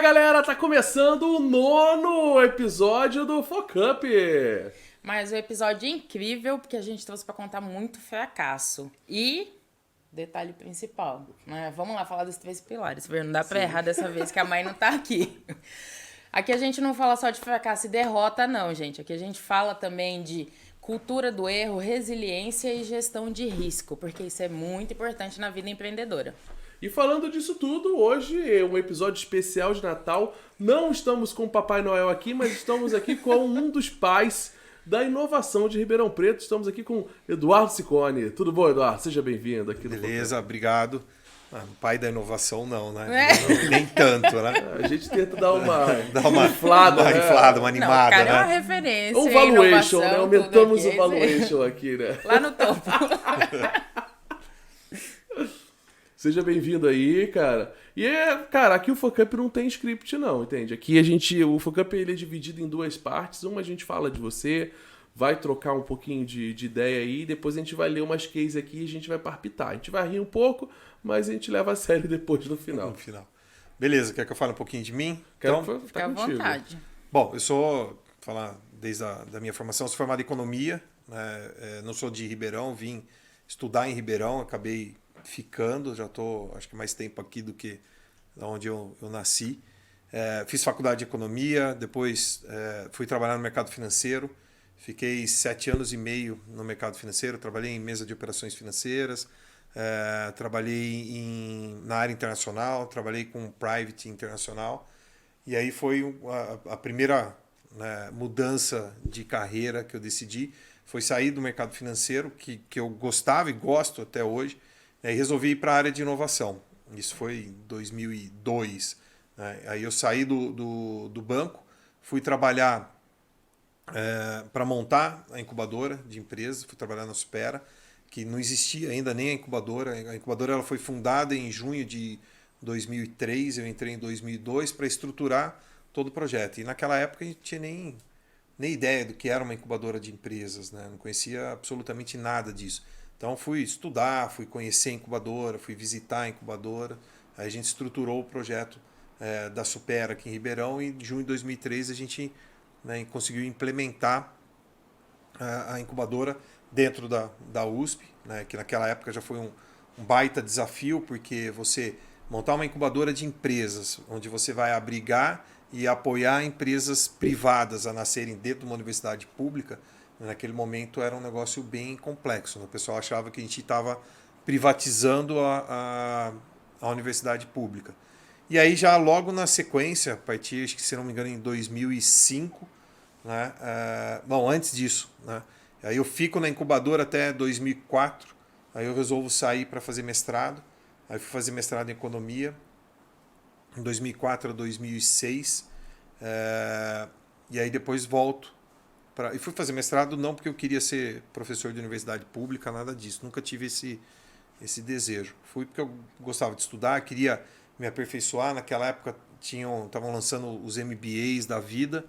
galera, tá começando o 9º episódio do Focup. Mas o episódio é incrível porque a gente trouxe pra contar muito fracasso. E, detalhe principal, né? Vamos lá falar dos 3 pilares. Não dá pra errar dessa vez que a mãe não tá aqui. Aqui a gente não fala só de fracasso e derrota, não, gente. Aqui a gente fala também de cultura do erro, resiliência e gestão de risco, porque isso é muito importante na vida empreendedora. E falando disso tudo, hoje é um episódio especial de Natal. Não estamos com o Papai Noel aqui, mas estamos aqui com um dos pais da inovação de Ribeirão Preto. Estamos aqui com Eduardo Ciccone. Tudo bom, Eduardo? Seja bem-vindo aqui no Beleza, obrigado. Pai da inovação não, né? É. Nem tanto, né? A gente tenta dar uma inflada, né? uma animada, Não, o cara é uma né? referência. Um valuation, né? Inovação, Aumentamos tudo o valuation aqui, né? Lá no topo. Seja bem-vindo aí, cara. E, cara, aqui o Focup não tem script não, entende? Aqui o Focup ele é dividido em 2 partes. Uma a gente fala de você, vai trocar um pouquinho de ideia aí, depois a gente vai ler umas cases aqui e a gente vai palpitar. A gente vai rir um pouco, mas a gente leva a sério depois no final. Beleza, quer que eu fale um pouquinho de mim? Quero Fica ficar à contigo. vontade. Bom, eu sou, falar desde da minha formação, sou formado em economia, né? Não sou de Ribeirão, vim estudar em Ribeirão, acabei ficando, já estou acho que mais tempo aqui do que onde eu nasci. Fiz faculdade de economia, depois fui trabalhar no mercado financeiro, fiquei 7 anos e meio no mercado financeiro, trabalhei em mesa de operações financeiras, trabalhei na área internacional, trabalhei com private internacional, e aí foi a primeira, né, mudança de carreira que eu decidi, foi sair do mercado financeiro, que eu gostava e gosto até hoje, e resolvi ir para a área de inovação. Isso foi em 2002. Né? Aí eu saí do banco, fui trabalhar para montar a incubadora de empresas, fui trabalhar na Supera, que não existia ainda nem a incubadora. A incubadora ela foi fundada em junho de 2003, eu entrei em 2002 para estruturar todo o projeto. E naquela época a gente tinha nem ideia do que era uma incubadora de empresas, né? Não conhecia absolutamente nada disso. Então fui estudar, fui conhecer a incubadora, fui visitar a incubadora. Aí a gente estruturou o projeto da Supera aqui em Ribeirão e em junho de 2003 a gente, né, conseguiu implementar a incubadora dentro da USP, né, que naquela época já foi um baita desafio, porque você montar uma incubadora de empresas, onde você vai abrigar e apoiar empresas privadas a nascerem dentro de uma universidade pública, naquele momento era um negócio bem complexo. Né? O pessoal achava que a gente estava privatizando a universidade pública. E aí já logo na sequência, a partir, acho que se não me engano, em 2005, né? Não, antes disso, né? Aí eu fico na incubadora até 2004, aí eu resolvo sair para fazer mestrado, aí fui fazer mestrado em economia, em 2004 a 2006, e aí depois volto. E fui fazer mestrado não porque eu queria ser professor de universidade pública, nada disso. Nunca tive esse desejo. Fui porque eu gostava de estudar, queria me aperfeiçoar. Naquela época estavam lançando os MBAs da vida,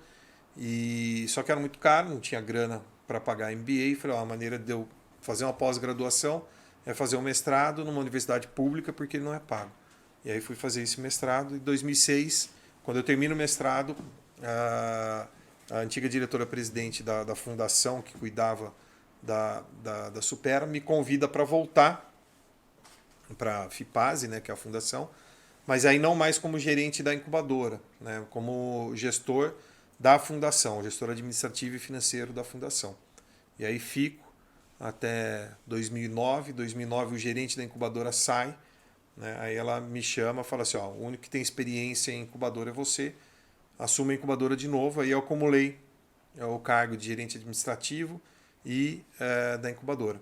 só que era muito caro, não tinha grana para pagar MBA. Falei, a maneira de eu fazer uma pós-graduação é fazer um mestrado numa universidade pública porque ele não é pago. E aí fui fazer esse mestrado. Em 2006, quando eu termino o mestrado, a antiga diretora-presidente da fundação que cuidava da Supera me convida para voltar para a FIPASE, né, que é a fundação, mas aí não mais como gerente da incubadora, né, como gestor da fundação, gestor administrativo e financeiro da fundação. E aí fico até 2009. 2009 o gerente da incubadora sai, né, aí ela me chama e fala assim, o único que tem experiência em incubadora é você, assumo a incubadora de novo, aí eu acumulei o cargo de gerente administrativo e da incubadora.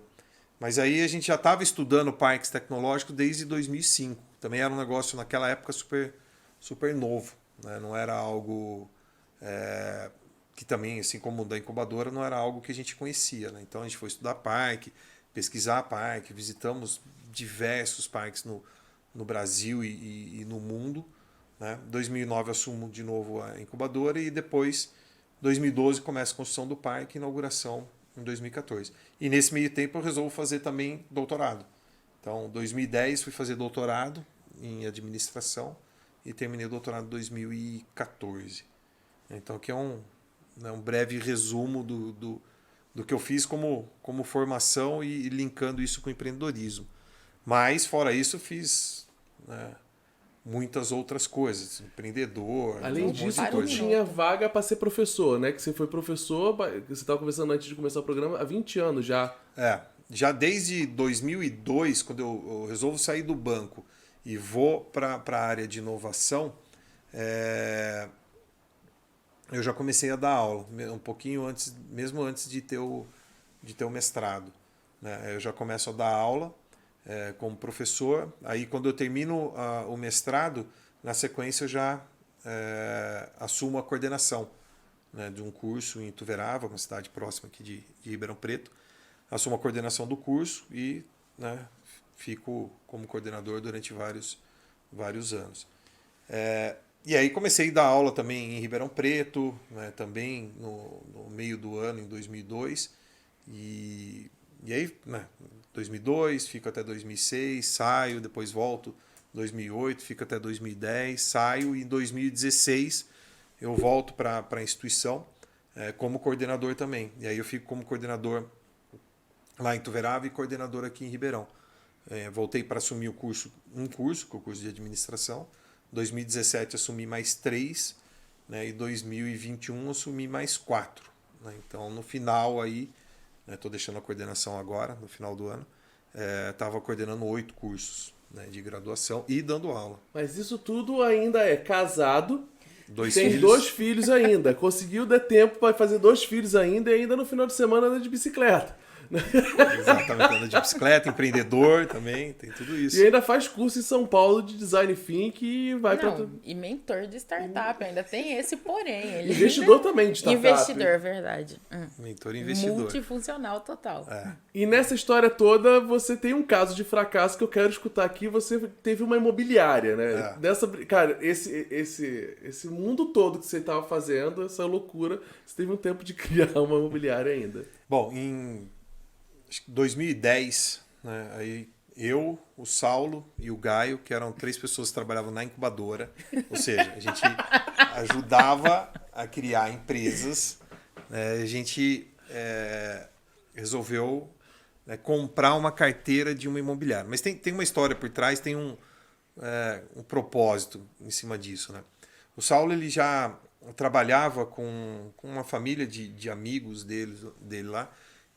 Mas aí a gente já estava estudando parques tecnológicos desde 2005. Também era um negócio naquela época super, super novo. Né? Não era algo que também, assim como da incubadora, não era algo que a gente conhecia. Né? Então a gente foi estudar parque, pesquisar parque, visitamos diversos parques no Brasil e no mundo. Né? 2009 assumo de novo a incubadora e depois, 2012, começa a construção do parque e inauguração em 2014. E nesse meio tempo eu resolvo fazer também doutorado. Então, em 2010 fui fazer doutorado em administração e terminei o doutorado em 2014. Então aqui é um breve resumo do que eu fiz como formação e linkando isso com empreendedorismo. Mas, fora isso, fiz, né, muitas outras coisas. Empreendedor, Além um monte disso, de tu coisa. tinha vaga para ser professor, né? Que você foi professor, você estava conversando antes de começar o programa, há 20 anos já. Já desde 2002, quando eu resolvo sair do banco e vou para a área de inovação, eu já comecei a dar aula, um pouquinho antes, mesmo antes de ter o mestrado, né? Eu já começo a dar aula como professor. Aí, quando eu termino o mestrado, na sequência eu já assumo a coordenação, né, de um curso em Ituverava, uma cidade próxima aqui de Ribeirão Preto. Assumo a coordenação do curso e, né, fico como coordenador durante vários anos. E aí comecei a dar aula também em Ribeirão Preto, né, também no meio do ano, em 2002. E aí, né, 2002, fico até 2006, saio, depois volto 2008, fico até 2010, saio e em 2016 eu volto para a instituição como coordenador também. E aí eu fico como coordenador lá em Ituverava e coordenador aqui em Ribeirão. Voltei para assumir um curso, que é o curso de administração. 2017 assumi mais 3, né, e 2021 assumi mais 4. Né? Então, no final aí, estou deixando a coordenação agora, no final do ano, estava coordenando 8 cursos, né, de graduação e dando aula. Mas isso tudo ainda é casado, tem filhos. 2 filhos ainda. Conseguiu dar tempo para fazer 2 filhos ainda e ainda no final de semana anda de bicicleta. Exatamente, anda de bicicleta, empreendedor também, tem tudo isso. E ainda faz curso em São Paulo de Design Thinking e vai para... E mentor de startup, ainda tem esse porém. Ele Investidor também de startup. Investidor, verdade. Mentor e investidor. Multifuncional total. E nessa história toda, você tem um caso de fracasso que eu quero escutar aqui. Você teve uma imobiliária, né? Cara, esse mundo todo que você estava fazendo, essa loucura, você teve um tempo de criar uma imobiliária ainda. Bom, em 2010, né, aí eu, o Saulo e o Gaio, que eram 3 pessoas que trabalhavam na incubadora, ou seja, a gente ajudava a criar empresas, né, a gente resolveu, né, comprar uma carteira de uma imobiliária. Mas tem uma história por trás, tem um propósito em cima disso. Né? O Saulo ele já trabalhava com uma família de amigos dele lá,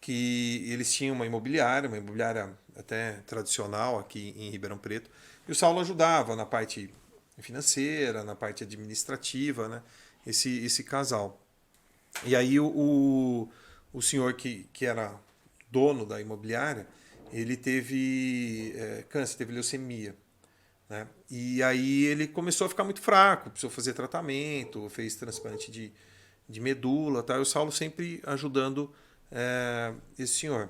que eles tinham uma imobiliária até tradicional aqui em Ribeirão Preto, e o Saulo ajudava na parte financeira, na parte administrativa, né, esse casal. E aí o senhor que era dono da imobiliária, ele teve câncer, teve leucemia, né, e aí ele começou a ficar muito fraco, precisou fazer tratamento, fez transplante de medula, tá? E o Saulo sempre ajudando esse senhor.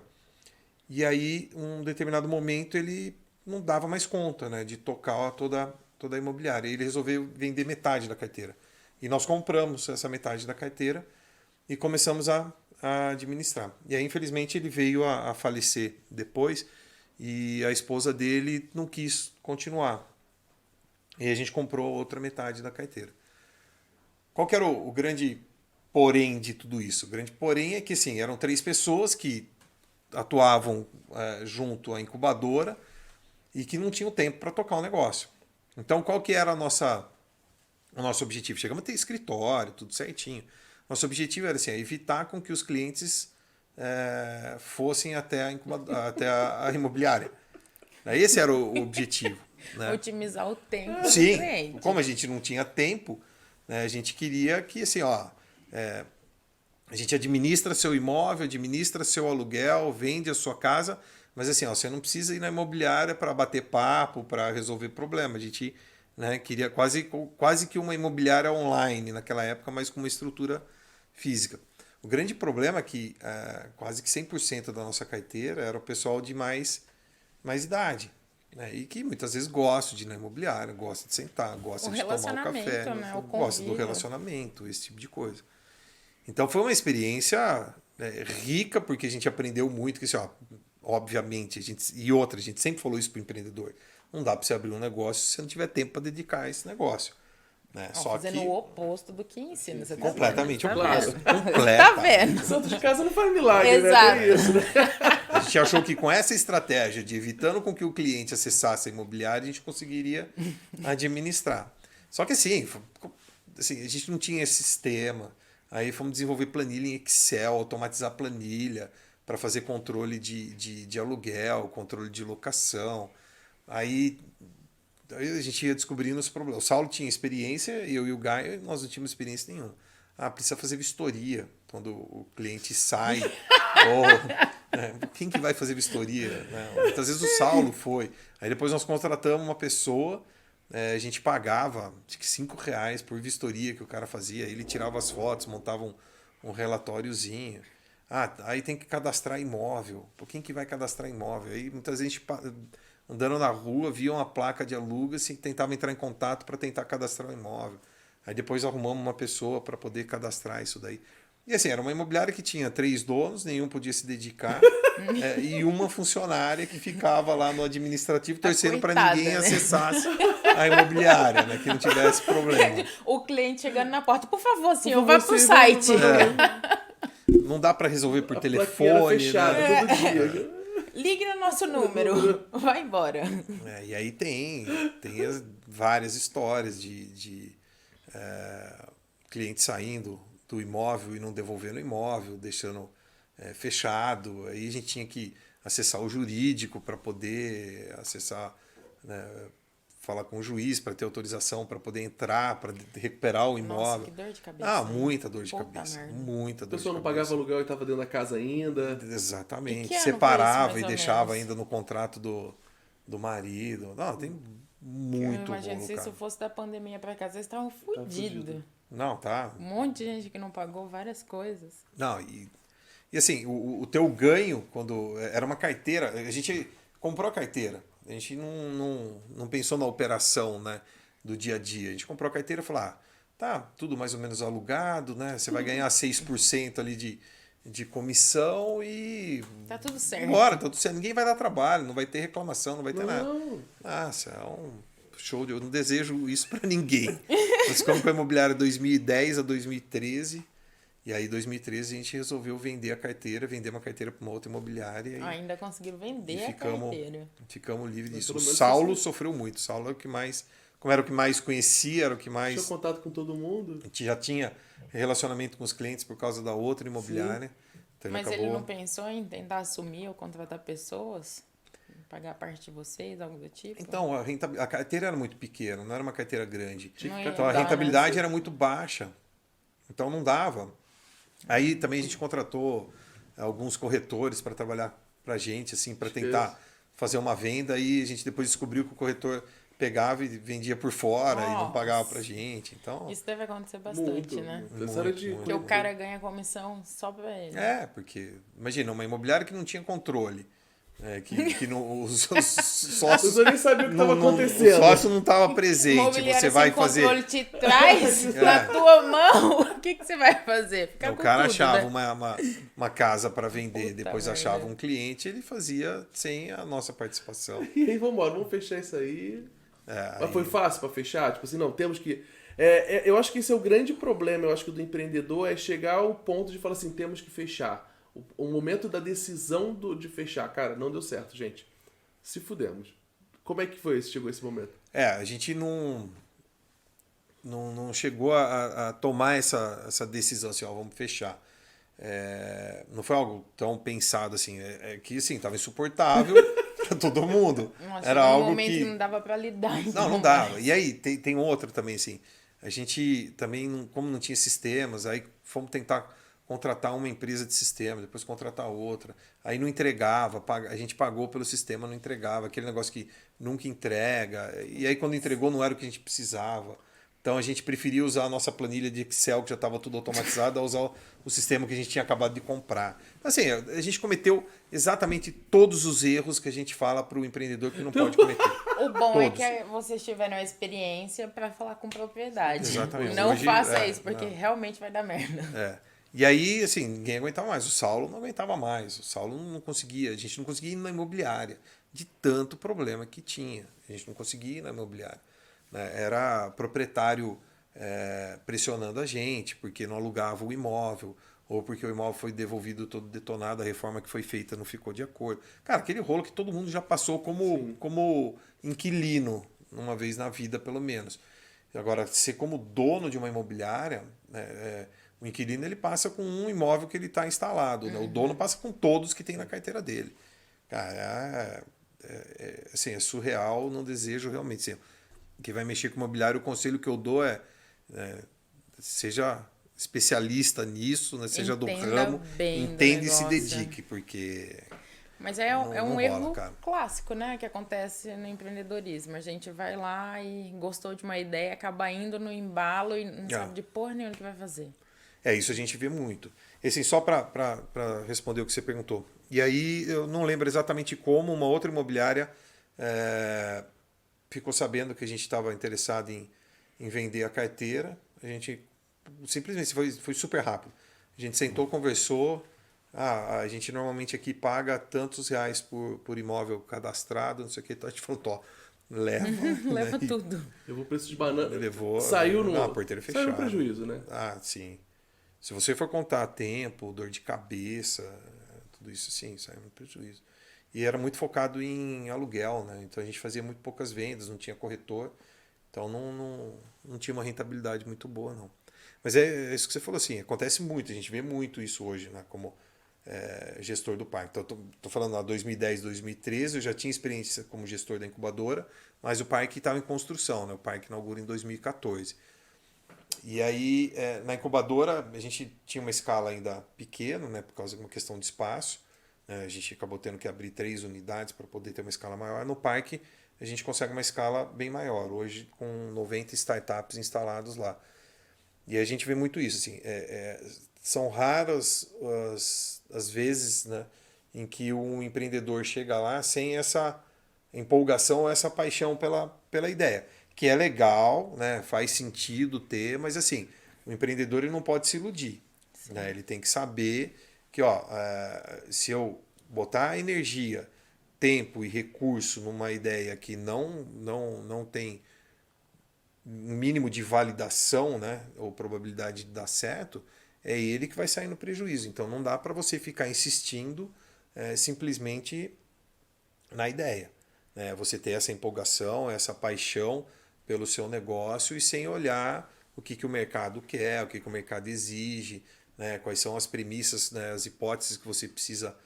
E aí, um determinado momento, ele não dava mais conta, né, de tocar toda a imobiliária. Ele resolveu vender metade da carteira. E nós compramos essa metade da carteira e começamos a administrar. E aí, infelizmente, ele veio a falecer depois e a esposa dele não quis continuar. E a gente comprou outra metade da carteira. Qual que era o grande porém de tudo isso? O grande porém é que, assim, eram 3 pessoas que atuavam junto à incubadora e que não tinham tempo para tocar o negócio. Então, qual que era o nosso objetivo? Chegamos a ter escritório, tudo certinho. Nosso objetivo era assim, evitar com que os clientes fossem até a imobiliária. Esse era o objetivo. Né? Otimizar o tempo do Sim, cliente. como a gente não tinha tempo, né, a gente queria que, assim, a gente administra seu imóvel, administra seu aluguel, vende a sua casa, mas assim, você não precisa ir na imobiliária para bater papo, para resolver problema. A gente, né, queria quase que uma imobiliária online naquela época, mas com uma estrutura física. O grande problema é que quase que 100% da nossa carteira era o pessoal de mais idade. Né, e que muitas vezes gosta de ir na imobiliária, gosta de sentar, gosta de tomar um café, né, gosta do relacionamento, esse tipo de coisa. Então foi uma experiência rica, porque a gente aprendeu muito, que assim, obviamente, a gente sempre falou isso para o empreendedor, não dá para você abrir um negócio se você não tiver tempo para dedicar a esse negócio. Né? Ó, Só fazendo que o oposto do que ensina. Você completamente tá oposto. vendo? Completamente. Tá vendo? Santo de casa não faz milagre, Exato. né? Tem isso, né? A gente achou que com essa estratégia de evitando com que o cliente acessasse a imobiliária, a gente conseguiria administrar. Só que assim, a gente não tinha esse sistema. Aí fomos desenvolver planilha em Excel, automatizar planilha para fazer controle de aluguel, controle de locação. Aí a gente ia descobrindo os problemas. O Saulo tinha experiência, eu e o Gaio, nós não tínhamos experiência nenhuma. Precisa fazer vistoria quando o cliente sai. Quem que vai fazer vistoria? Né? Muitas vezes o Saulo foi. Aí depois nós contratamos uma pessoa, a gente pagava acho que R$5 por vistoria que o cara fazia. Ele tirava as fotos, montava um relatóriozinho. Aí tem que cadastrar imóvel. Quem que vai cadastrar imóvel? Aí muitas vezes a gente andando na rua, via uma placa de aluga-se e tentava entrar em contato para tentar cadastrar o imóvel. Aí depois arrumamos uma pessoa para poder cadastrar isso daí. E assim, era uma imobiliária que tinha 3 donos, nenhum podia se dedicar, e uma funcionária que ficava lá no administrativo torcendo para ninguém acessasse a imobiliária, né, que não tivesse problema. O cliente chegando na porta, por favor, senhor, vai pro site. Não dá para resolver por telefone. Fechada, né? todo dia. Ligue no nosso número, vai embora. E aí tem várias histórias de cliente saindo do imóvel e não devolvendo o imóvel, deixando fechado. Aí a gente tinha que acessar o jurídico para poder acessar, né, falar com o juiz para ter autorização para poder entrar, para recuperar o imóvel. Nossa, que dor de cabeça. Muita dor de Puta cabeça. merda. Muita A dor de pessoa não cabeça. pagava aluguel e estava dentro da casa ainda. Exatamente. E que ano Separava foi isso, e mais ou deixava menos? ainda no contrato do marido. Não, tem Eu muito imagino bolo, se isso cara. fosse da pandemia pra cá, vocês estavam fodidos. Não, tá. Um monte de gente que não pagou várias coisas. Não, e assim, o teu ganho, quando era uma carteira, a gente comprou a carteira, a gente não pensou na operação, né, do dia a dia. A gente comprou a carteira e falou, tá tudo mais ou menos alugado, né? Você vai ganhar 6% ali de comissão e... Tá tudo certo. Bora, tá tudo certo. Ninguém vai dar trabalho, não vai ter reclamação, não vai ter nada. Não. Nossa, é um show de... Eu não desejo isso para ninguém. Nós ficamos com a imobiliária 2010 a 2013. E aí, em 2013, a gente resolveu vender a carteira, vender uma carteira para uma outra imobiliária. E Ainda conseguiram vender a ficamos, carteira. ficamos livres disso. O pelo menos Saulo você- sofreu muito. O Saulo é o que mais... Como era o que mais conhecia, era o que Tinha mais... contato com todo mundo. A gente já tinha relacionamento com os clientes por causa da outra imobiliária. Então Mas acabou... ele não pensou em tentar assumir ou contratar pessoas? Pagar parte de vocês, algo do tipo? Então, a carteira era muito pequena, não era uma carteira grande. Não ia Então, a dar, né? rentabilidade era muito baixa. Então, não dava. Aí, também, a gente contratou alguns corretores para trabalhar para a gente, assim, para tentar fazer uma venda. Aí, a gente depois descobriu que o corretor pegava e vendia por fora e não Nossa. pagava para a gente. Então, Isso deve acontecer bastante, Muito. né? Muito. Essa era de- Porque o cara ganha comissão só pra ele. porque, imagina, uma imobiliária que não tinha controle. Que não, os As sócios... pessoas nem sabiam o que estava O acontecendo. sócio não estava presente. Imobiliária Você vai sem fazer... controle te traz na tua mão. O que você vai fazer? Fica O com cara tudo, achava né? uma casa para vender, Puta depois merda. achava um cliente, ele fazia sem a nossa participação. E aí, vamos fechar isso aí. Mas foi fácil para fechar? Tipo assim, não, temos que... eu acho que esse é o grande problema, eu acho que do empreendedor é chegar ao ponto de falar assim, temos que fechar. O momento da decisão de fechar. Cara, não deu certo, gente. Se fudemos. Como é que foi chegou esse momento? A gente não chegou a tomar essa decisão assim, vamos fechar. Não foi algo tão pensado assim. Que assim, estava insuportável para todo mundo. Nossa, Era chegou um algo momento que... que não dava pra lidar. Não dava. E aí, tem outra também, assim. A gente também, como não tinha sistemas, aí fomos tentar contratar uma empresa de sistema, depois contratar outra. Aí não entregava, a gente pagou pelo sistema, não entregava. Aquele negócio que nunca entrega. E aí, quando entregou, não era o que a gente precisava. Então, a gente preferia usar a nossa planilha de Excel, que já estava tudo automatizado, a usar o sistema que a gente tinha acabado de comprar. Assim, a gente cometeu exatamente todos os erros que a gente fala para o empreendedor que não pode cometer. O bom Todos. é que vocês tiveram a experiência pra falar com propriedade. Exatamente. Não Hoje, faça isso, porque não. realmente vai dar merda. E aí, assim, ninguém aguentava mais. O Saulo não aguentava mais. O Saulo não conseguia. A gente não conseguia ir na imobiliária de tanto problema que tinha. A gente não conseguia ir na imobiliária. Né? Era proprietário pressionando a gente, porque não alugava o imóvel, ou porque o imóvel foi devolvido todo detonado, a reforma que foi feita não ficou de acordo. Cara, aquele rolo que todo mundo já passou como inquilino, uma vez na vida, pelo menos. Agora, ser como dono de uma imobiliária, o inquilino ele passa com um imóvel que ele está instalado, né? O dono passa com todos que tem na carteira dele. Cara, assim, é surreal, não desejo realmente. Assim, quem vai mexer com imobiliário, o conselho que eu dou seja especialista nisso, né? Seja do ramo, entenda e se dedique, porque... Mas é um erro cara. clássico, né? Que acontece no empreendedorismo. A gente vai lá e gostou de uma ideia, acaba indo no embalo e não sabe de porra nenhuma o que vai fazer. Isso a gente vê muito. E assim, só para responder o que você perguntou. E aí, eu não lembro exatamente como, uma outra imobiliária ficou sabendo que a gente estava interessado em vender a carteira. A gente simplesmente foi super rápido. A gente sentou, conversou. A gente normalmente aqui paga tantos reais por imóvel cadastrado, não sei o que. Então a gente falou, leva. Leva tudo. Levou preço de banana. Levou. Saiu no. Não, porteiro fechado. Saiu no prejuízo, né? Sim. Se você for contar tempo, dor de cabeça, tudo isso, sim, saiu no prejuízo. E era muito focado em aluguel, né? Então a gente fazia muito poucas vendas, não tinha corretor. Então não tinha uma rentabilidade muito boa, não. Mas é isso que você falou, assim, acontece muito, a gente vê muito isso hoje, né? Como gestor do parque. Então, estou falando lá 2010, 2013, eu já tinha experiência como gestor da incubadora, mas o parque estava em construção, né? O parque inaugura em 2014. E aí, na incubadora, a gente tinha uma escala ainda pequena, né? Por causa de uma questão de espaço. A gente acabou tendo que abrir 3 unidades para poder ter uma escala maior. No parque, a gente consegue uma escala bem maior, hoje com 90 startups instalados lá. E a gente vê muito isso, assim, são raras as vezes, né, em que um empreendedor chega lá sem essa empolgação, essa paixão pela ideia, que é legal, né, faz sentido ter, mas assim, o empreendedor ele não pode se iludir, né, ele tem que saber que se eu botar energia, tempo e recurso numa ideia que não tem um mínimo de validação, né, ou probabilidade de dar certo, é ele que vai sair no prejuízo. Então não dá para você ficar insistindo simplesmente na ideia. Né? Você ter essa empolgação, essa paixão pelo seu negócio e sem olhar o que o mercado quer, o que o mercado exige, né? Quais são as premissas, né, as hipóteses que você precisa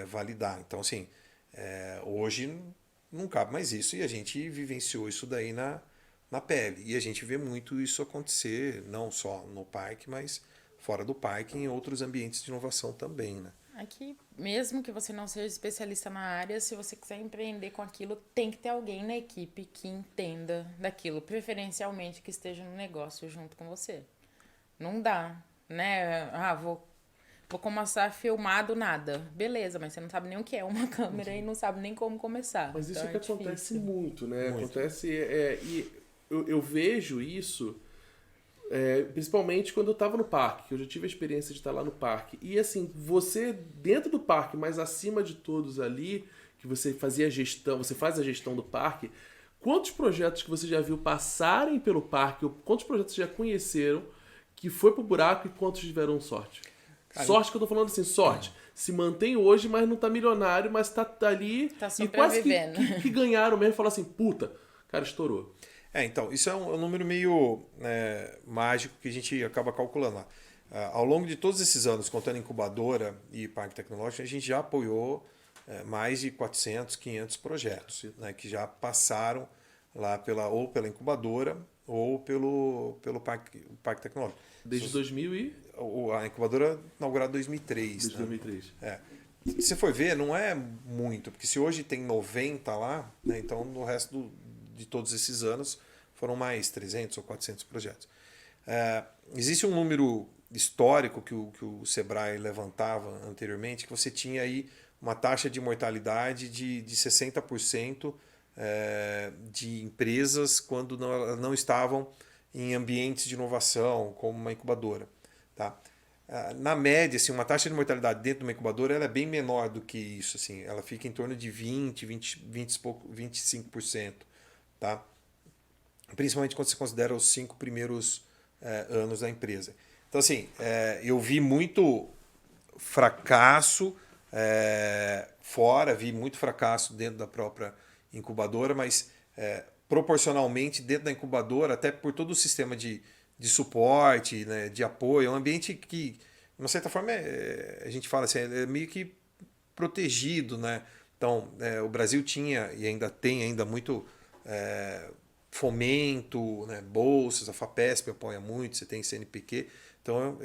validar. Então, assim, hoje não cabe mais isso e a gente vivenciou isso daí na pele. E a gente vê muito isso acontecer, não só no parque, mas fora do parque, em outros ambientes de inovação também, né? Aqui, mesmo que você não seja especialista na área, se você quiser empreender com aquilo, tem que ter alguém na equipe que entenda daquilo, preferencialmente que esteja no negócio junto com você. Não dá, né? Vou começar a filmar do nada. Beleza, mas você não sabe nem o que é uma câmera e não sabe nem como começar. Mas isso então que acontece muito, né? Muito. Acontece... e eu vejo isso... principalmente quando eu estava no parque, que eu já tive a experiência de estar lá no parque. E assim, você dentro do parque, mas acima de todos ali, que você fazia a gestão, você faz a gestão do parque, quantos projetos que você já viu passarem pelo parque, ou quantos projetos você já conheceram, que foi pro buraco e quantos tiveram sorte? Cara, sorte que eu tô falando assim, sorte. Se mantém hoje, mas não tá milionário, mas tá ali tá e quase sobrevivendo. que ganharam mesmo, falam assim, puta, cara, estourou. Então, isso é um número meio mágico que a gente acaba calculando lá. Ao longo de todos esses anos, contando incubadora e parque tecnológico, a gente já apoiou mais de 400, 500 projetos, né, que já passaram lá ou pela incubadora ou pelo parque tecnológico. Desde 2000 e... A incubadora inaugurada em 2003. Desde 2003. Se você for ver, não é muito, porque se hoje tem 90 lá, né, então no resto de todos esses anos foram mais 300 ou 400 projetos. Existe um número histórico que o Sebrae levantava anteriormente, que você tinha aí uma taxa de mortalidade de 60% de empresas quando não estavam em ambientes de inovação, como uma incubadora. Tá? Na média, assim, uma taxa de mortalidade dentro de uma incubadora ela é bem menor do que isso. Assim, ela fica em torno de 25%. Tá? principalmente quando você considera os 5 primeiros anos da empresa. Então, assim, eu vi muito fracasso fora, vi muito fracasso dentro da própria incubadora, mas proporcionalmente dentro da incubadora, até por todo o sistema de suporte, né, de apoio, é um ambiente que, de uma certa forma, a gente fala assim, é meio que protegido, né? Então, o Brasil tinha e ainda tem muito fomento, né, bolsas, a FAPESP apoia muito, você tem CNPq. Então,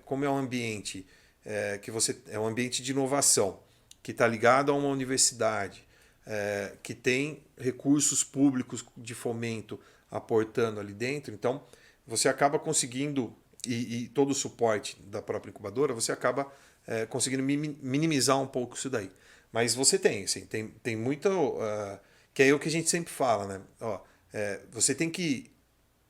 como é um ambiente que é um ambiente de inovação, que está ligado a uma universidade, que tem recursos públicos de fomento aportando ali dentro, então você acaba conseguindo, e todo o suporte da própria incubadora, você acaba conseguindo minimizar um pouco isso daí. Mas você tem, assim, tem muito... que é o que a gente sempre fala, né? Você tem que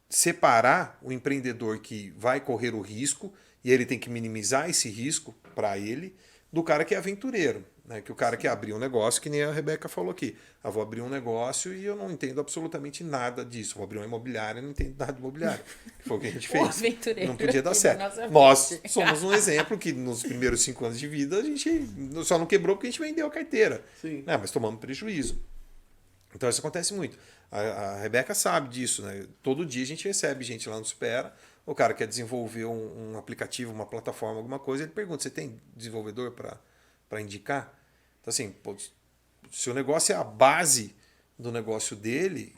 separar o empreendedor que vai correr o risco, e ele tem que minimizar esse risco para ele, do cara que é aventureiro. Né? Que o cara quer abrir um negócio, que nem a Rebeca falou aqui. Vou abrir um negócio e eu não entendo absolutamente nada disso. Vou abrir uma imobiliária e não entendo nada de imobiliária. Foi o que a gente fez. Não podia dar certo. Nós somos um exemplo que nos primeiros 5 anos de vida a gente só não quebrou porque a gente vendeu a carteira. Sim. Mas tomamos prejuízo. Então isso acontece muito. A Rebeca sabe disso. Né? Todo dia a gente recebe gente lá no Supera. O cara quer desenvolver um aplicativo, uma plataforma, alguma coisa. Ele pergunta, você tem desenvolvedor para indicar? Então, assim, se o negócio é a base do negócio dele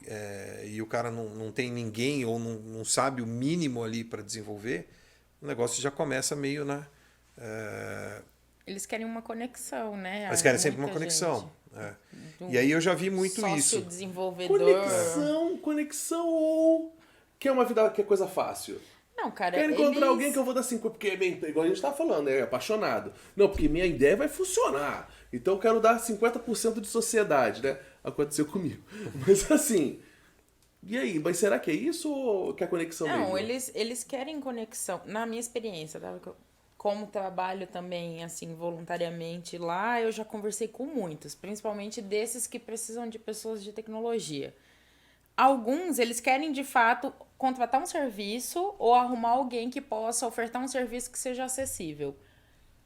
e o cara não tem ninguém ou não sabe o mínimo ali para desenvolver, o negócio já começa meio, né? Eles querem uma conexão, né? Eles querem sempre uma conexão. E aí eu já vi muito isso. Sócio-desenvolvedor. Conexão ou quer uma vida que é coisa fácil? Não, cara, Quero encontrar alguém que eu vou dar 5, porque é bem, igual a gente tá falando, é apaixonado. Não, porque minha ideia vai funcionar. Então eu quero dar 50% de sociedade, né? Aconteceu comigo. Mas assim, e aí? Mas será que é isso ou que é a conexão mesmo? Não, eles querem conexão. Na minha experiência, tá? Como trabalho também, assim, voluntariamente lá, eu já conversei com muitos, principalmente desses que precisam de pessoas de tecnologia. Alguns, eles querem, de fato, contratar um serviço ou arrumar alguém que possa ofertar um serviço que seja acessível.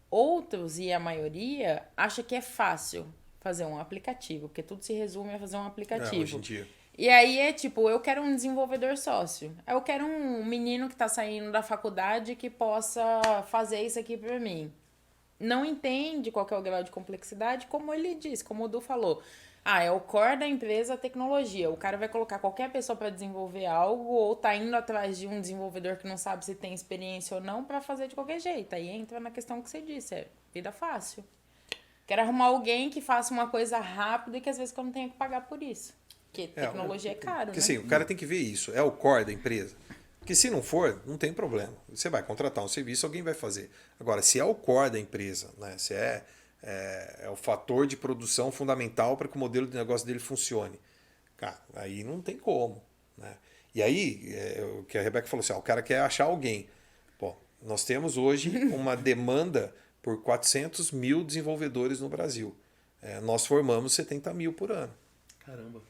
Outros, e a maioria, acha que é fácil fazer um aplicativo, porque tudo se resume a fazer um aplicativo. Hoje em dia. E aí é tipo, eu quero um desenvolvedor sócio. Eu quero um menino que tá saindo da faculdade que possa fazer isso aqui pra mim. Não entende qual que é o grau de complexidade, como ele disse, como o Du falou. É o core da empresa a tecnologia. O cara vai colocar qualquer pessoa para desenvolver algo ou tá indo atrás de um desenvolvedor que não sabe se tem experiência ou não para fazer de qualquer jeito. Aí entra na questão que você disse, vida fácil. Quero arrumar alguém que faça uma coisa rápida e que às vezes eu não tenha que pagar por isso. Porque tecnologia é caro, porque, né? Assim, o cara tem que ver isso. É o core da empresa. Porque se não for, não tem problema. Você vai contratar um serviço, alguém vai fazer. Agora, se é o core da empresa, né? Se é o fator de produção fundamental para que o modelo de negócio dele funcione. Cara, aí não tem como. Né? E aí, o que a Rebeca falou assim, o cara quer achar alguém. Pô, nós temos hoje uma demanda por 400 mil desenvolvedores no Brasil. Nós formamos 70 mil por ano. Caramba.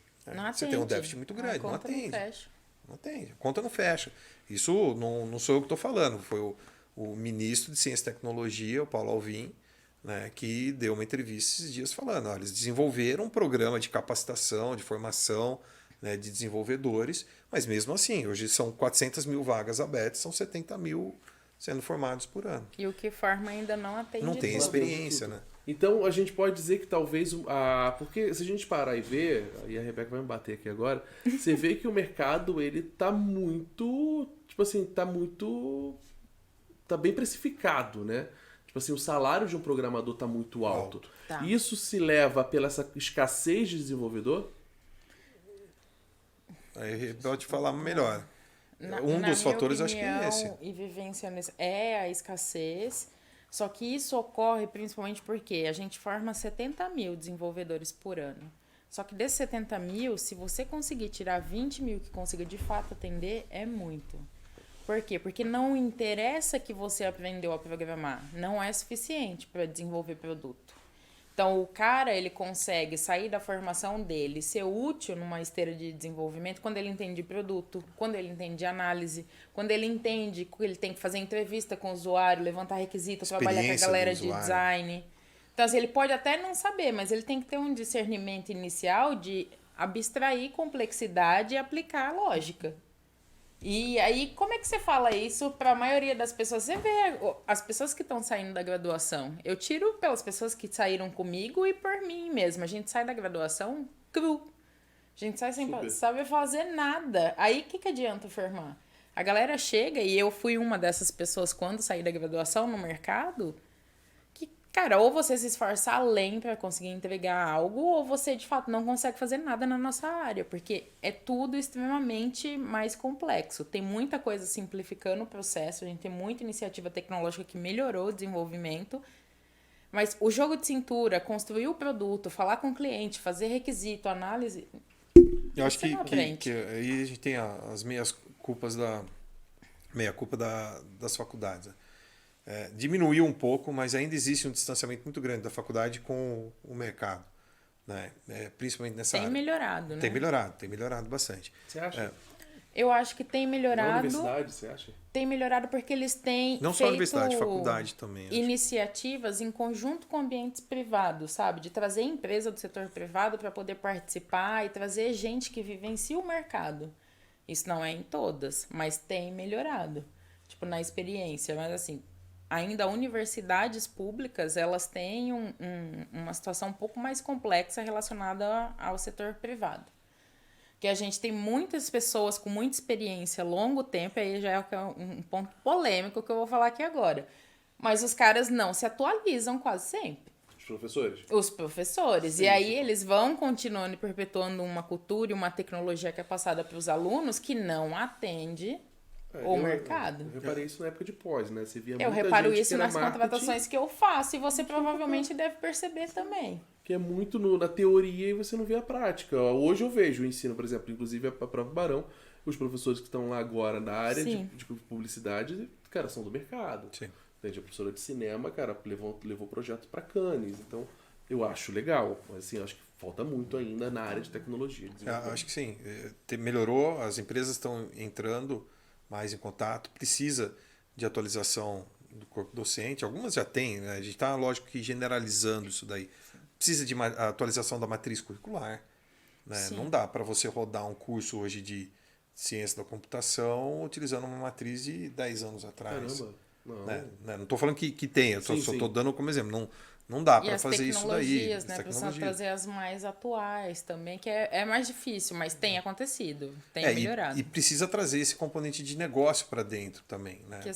Você tem um déficit muito grande, não atende. Não atende, a conta não fecha. Isso não sou eu que estou falando, foi o ministro de Ciência e Tecnologia, o Paulo Alvim, né, que deu uma entrevista esses dias falando, eles desenvolveram um programa de capacitação, de formação, né, de desenvolvedores, mas mesmo assim, hoje são 400 mil vagas abertas, são 70 mil sendo formados por ano. E o que forma ainda não atende. Não tem experiência, né? Então a gente pode dizer que talvez porque se a gente parar e ver, e a Rebeca vai me bater aqui agora, você vê que o mercado ele tá muito, tipo assim, tá bem precificado, né? Tipo assim, o salário de um programador tá muito alto. Tá. Isso se leva pela essa escassez de desenvolvedor? Aí pode falar melhor. Na dos fatores minha acho que é esse. E vivência é a escassez. Só que isso ocorre principalmente porque a gente forma 70 mil desenvolvedores por ano. Só que desses 70 mil, se você conseguir tirar 20 mil que consiga de fato atender, é muito. Por quê? Porque não interessa que você aprendeu a programar. Não é suficiente para desenvolver produto. Então, o cara, ele consegue sair da formação dele, ser útil numa esteira de desenvolvimento quando ele entende de produto, quando ele entende de análise, quando ele entende que ele tem que fazer entrevista com o usuário, levantar requisito, trabalhar com a galera de design. Então, assim, ele pode até não saber, mas ele tem que ter um discernimento inicial de abstrair complexidade e aplicar a lógica. E aí, como é que você fala isso para a maioria das pessoas? Você vê as pessoas que estão saindo da graduação. Eu tiro pelas pessoas que saíram comigo e por mim mesma. A gente sai da graduação cru. A gente sai sem saber fazer nada. Aí, o que adianta formar? A galera chega, e eu fui uma dessas pessoas quando saí da graduação no mercado, que, cara, ou você se esforça além para conseguir entregar algo, ou você, de fato, não consegue fazer nada na nossa área, porque é tudo extremamente mais complexo. Tem muita coisa simplificando o processo, a gente tem muita iniciativa tecnológica que melhorou o desenvolvimento, mas o jogo de cintura, construir o produto, falar com o cliente, fazer requisito, análise... Eu acho que aí a gente tem as meias culpas das faculdades. Diminuiu um pouco, mas ainda existe um distanciamento muito grande da faculdade com o mercado, né? Principalmente nessa área. Tem melhorado, né? Tem melhorado bastante. Você acha? Eu acho que tem melhorado. Na universidade, você acha? Tem melhorado porque eles têm não só a universidade, faculdade também. Iniciativas em conjunto com ambientes privados, sabe? De trazer empresa do setor privado para poder participar e trazer gente que vivencia o mercado. Isso não é em todas, mas tem melhorado. Tipo, na experiência. Mas, assim, ainda universidades públicas, elas têm uma situação um pouco mais complexa relacionada ao setor privado. Que a gente tem muitas pessoas com muita experiência, longo tempo, aí já é um ponto polêmico que eu vou falar aqui agora. Mas os caras não se atualizam quase sempre. Os professores? Os professores. Sim. E aí eles vão continuando e perpetuando uma cultura e uma tecnologia que é passada para os alunos que não atende o mercado. Eu reparei isso na época de pós, né? Você via eu muita reparo gente isso nas contratações que eu faço e você provavelmente deve perceber também. Que é muito na teoria e você não vê a prática. Hoje eu vejo o ensino, por exemplo, inclusive a própria Barão, os professores que estão lá agora na área de publicidade, cara, são do mercado. Sim. Entende? A professora de cinema, cara, levou projetos para Cannes. Então, eu acho legal. Mas, assim, eu acho que falta muito ainda na área de tecnologia. Acho que sim. Melhorou, as empresas estão entrando mais em contato, precisa de atualização do corpo docente. Algumas já têm, né? A gente está, lógico, que generalizando isso daí. Precisa de atualização da matriz curricular. Né? Não dá para você rodar um curso hoje de ciência da computação utilizando uma matriz de 10 anos atrás. Caramba! Não. Né? Não estou falando que tenha, só estou dando como exemplo. Não dá para fazer isso daí. As tecnologias, né? Precisam trazer as mais atuais também, que é mais difícil, mas tem acontecido, tem melhorado. E precisa trazer esse componente de negócio para dentro também. Né? Porque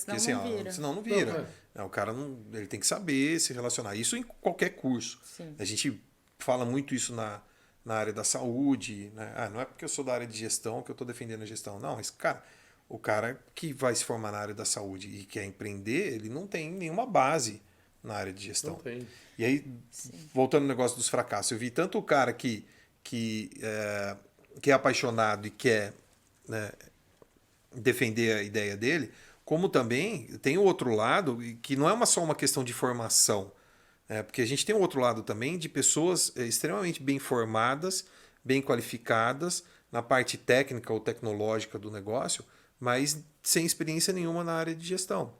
senão não vira. O cara ele tem que saber se relacionar. Isso em qualquer curso. Sim. A gente fala muito isso na área da saúde. Né? Não é porque eu sou da área de gestão que eu estou defendendo a gestão. Não, mas, cara, o cara que vai se formar na área da saúde e quer empreender, ele não tem nenhuma base na área de gestão. Não tem. E aí, voltando ao negócio dos fracassos, eu vi tanto o cara que é apaixonado e quer, né, defender a ideia dele, como também tem o outro lado, que não é só uma questão de formação, porque a gente tem o outro lado também de pessoas extremamente bem formadas, bem qualificadas na parte técnica ou tecnológica do negócio, mas sem experiência nenhuma na área de gestão.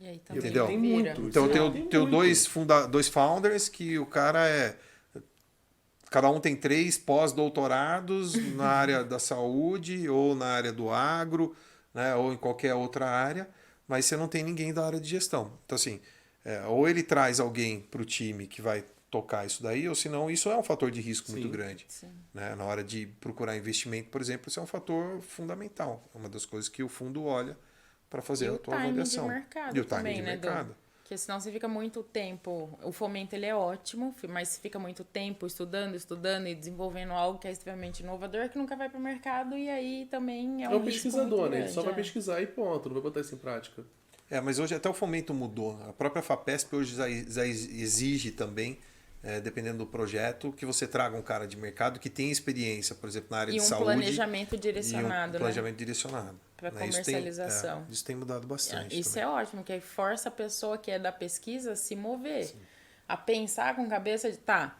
E aí também entendeu? Tem muito. Então tem dois founders que o cara cada um tem 3 pós-doutorados na área da saúde ou na área do agro, né, ou em qualquer outra área, mas você não tem ninguém da área de gestão. Então, assim, ou ele traz alguém para o time que vai tocar isso daí, ou senão isso é um fator de risco muito grande. Né? Na hora de procurar investimento, por exemplo, isso é um fator fundamental. É uma das coisas que o fundo olha para fazer a tua avaliação. E o timing de mercado. Porque senão você fica muito tempo... O fomento ele é ótimo, mas você fica muito tempo estudando e desenvolvendo algo que é extremamente inovador, que nunca vai para o mercado, e aí também é um risco pesquisador, muito né? grande, Ele só vai pesquisar e ponto, não vai botar isso em prática. Mas hoje até o fomento mudou. A própria FAPESP hoje já exige também, dependendo do projeto, que você traga um cara de mercado que tenha experiência, por exemplo, na área de saúde. E um planejamento direcionado, planejamento direcionado. Para comercialização. Isso tem mudado bastante. Isso também é ótimo, que aí força a pessoa que é da pesquisa a se mover. Sim. a pensar com cabeça de, tá,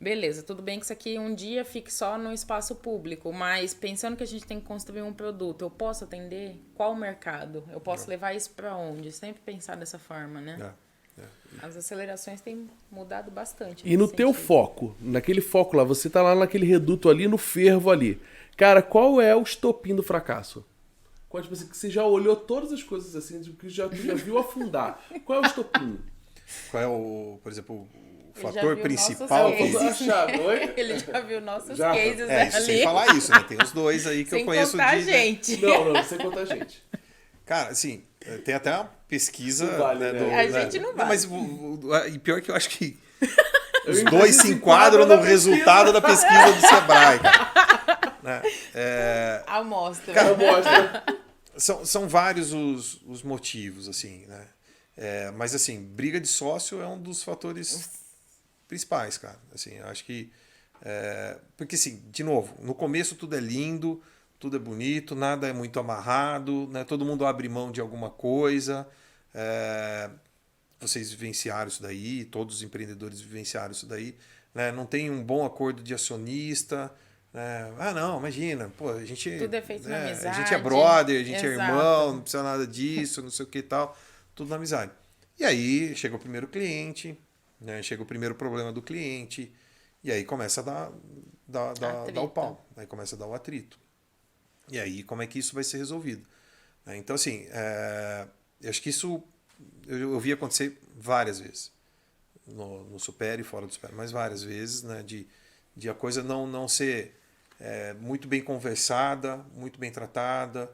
beleza, tudo bem que isso aqui um dia fique só no espaço público, mas pensando que a gente tem que construir um produto, eu posso atender? Qual o mercado? Eu posso levar isso para onde? Sempre pensar dessa forma, né? As acelerações têm mudado bastante. E no nesse teu sentido. foco, naquele foco lá, você tá lá naquele reduto ali, no fervo ali. Cara, qual é o estopim do fracasso? Qual, tipo assim, que você já olhou todas as coisas assim, que tu já viu afundar. Qual é o estopim? Qual é o, por exemplo, o Ele já fator viu principal? nossos Fator- a chave, oi? Ele já viu nossos Já. cases Isso ali. sem falar isso, né? Tem os dois aí que Sem eu conheço contar a de. gente. Não, sem contar a gente. Cara, assim, tem até uma pesquisa. Não vale, né? A gente não vale. Mas e pior que eu acho que Eu os inclusive dois se enquadram na no pesquisa. resultado da pesquisa do Sebrae. Cara. Né? A amostra. Cara, mostra. São vários os motivos, assim, né? Mas, assim, briga de sócio é um dos fatores principais, cara. Assim, eu acho que... porque, assim, de novo, no começo tudo é lindo, tudo é bonito, nada é muito amarrado, né? Todo mundo abre mão de alguma coisa. Vocês vivenciaram isso daí, todos os empreendedores vivenciaram isso daí. Né? Não tem um bom acordo de acionista... não, imagina, pô, a gente... Tudo é feito na amizade. A gente é brother, a gente é Exato. irmão, não precisa nada disso, não sei o que e tal. Tudo na amizade. E aí chega o primeiro cliente, né? Chega o primeiro problema do cliente, e aí começa a dar o pau, aí começa a dar o atrito. E aí como é que isso vai ser resolvido? Então, assim, eu acho que isso eu vi acontecer várias vezes. No Super e fora do Super, mas várias vezes, né? De a coisa não ser muito bem conversada, muito bem tratada,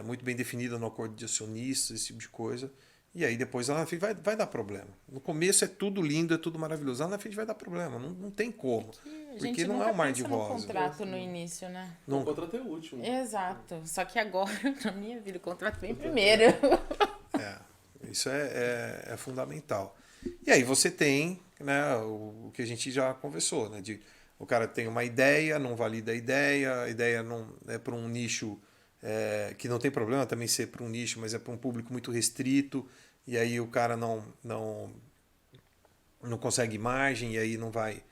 muito bem definida no acordo de acionistas, esse tipo de coisa. E aí depois lá na frente vai dar problema. No começo é tudo lindo, é tudo maravilhoso. Lá na frente vai dar problema, não tem como. Porque não é um mar de no rosa. contrato no início, né? O contrato é o último. Exato. Só que agora, na minha vida, o contrato vem primeiro. Isso é fundamental. E aí você tem, né, o que a gente já conversou, né, o cara tem uma ideia, não valida a ideia não é para um nicho que não tem problema também ser para um nicho, mas é para um público muito restrito, e aí o cara não consegue margem, e aí não vai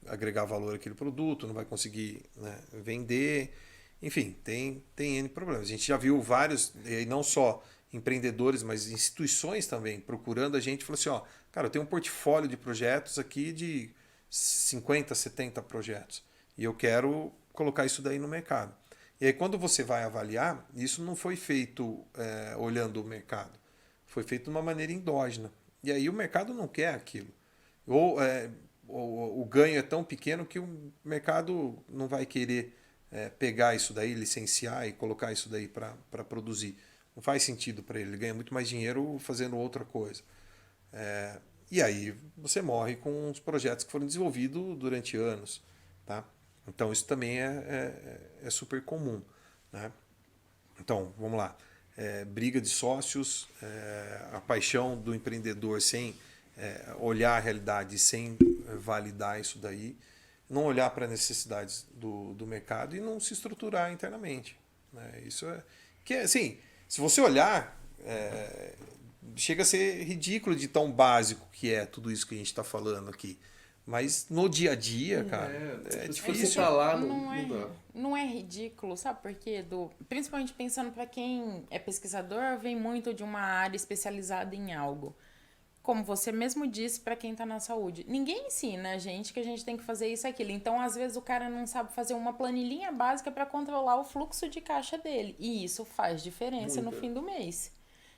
agregar valor àquele produto, não vai conseguir, né, vender. Enfim, tem N problemas. A gente já viu vários, e não só empreendedores, mas instituições também procurando a gente, falou assim, ó, cara, eu tenho um portfólio de projetos aqui de 50, 70 projetos e eu quero colocar isso daí no mercado. E aí quando você vai avaliar, isso não foi feito olhando o mercado, foi feito de uma maneira endógena. E aí o mercado não quer aquilo. Ou o ganho é tão pequeno que o mercado não vai querer pegar isso daí, licenciar e colocar isso daí para produzir. Não faz sentido para ele, ele ganha muito mais dinheiro fazendo outra coisa. E aí você morre com os projetos que foram desenvolvidos durante anos. Tá? Então isso também é super comum. Né? Então, vamos lá. Briga de sócios, a paixão do empreendedor sem olhar a realidade, sem validar isso daí, não olhar para as necessidades do mercado e não se estruturar internamente. Né? Isso que assim, se você olhar, chega a ser ridículo de tão básico que é tudo isso que a gente está falando aqui. Mas no dia a dia, cara, é difícil. Você tá lá, Não é ridículo, sabe por quê? Principalmente pensando para quem é pesquisador, vem muito de uma área especializada em algo. Como você mesmo disse, para quem está na saúde. Ninguém ensina a gente que a gente tem que fazer isso e aquilo. Então, às vezes, o cara não sabe fazer uma planilhinha básica para controlar o fluxo de caixa dele. E isso faz diferença no fim do mês.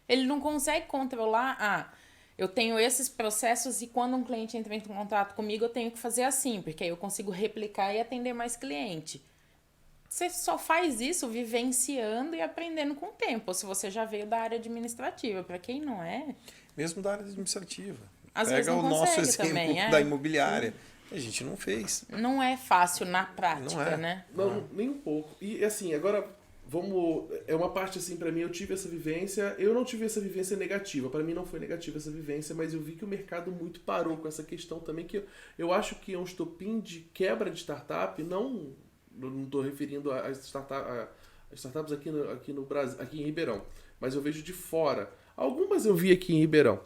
Ele não consegue controlar, eu tenho esses processos e quando um cliente entra em contato comigo, eu tenho que fazer assim, porque aí eu consigo replicar e atender mais cliente. Você só faz isso vivenciando e aprendendo com o tempo, se você já veio da área administrativa. Para quem não é... Mesmo da área administrativa. Às vezes não o nosso exemplo também, da imobiliária. A gente não fez. Não é fácil na prática, Não né? Não, nem um pouco. E assim, agora é uma parte assim, pra mim, eu tive essa vivência, eu não tive essa vivência negativa, pra mim não foi negativa essa vivência, mas eu vi que o mercado muito parou com essa questão também, que eu acho que é um estopim de quebra de startup, não tô referindo às startups aqui no Brasil, aqui em Ribeirão, mas eu vejo de fora. Algumas eu vi aqui em Ribeirão.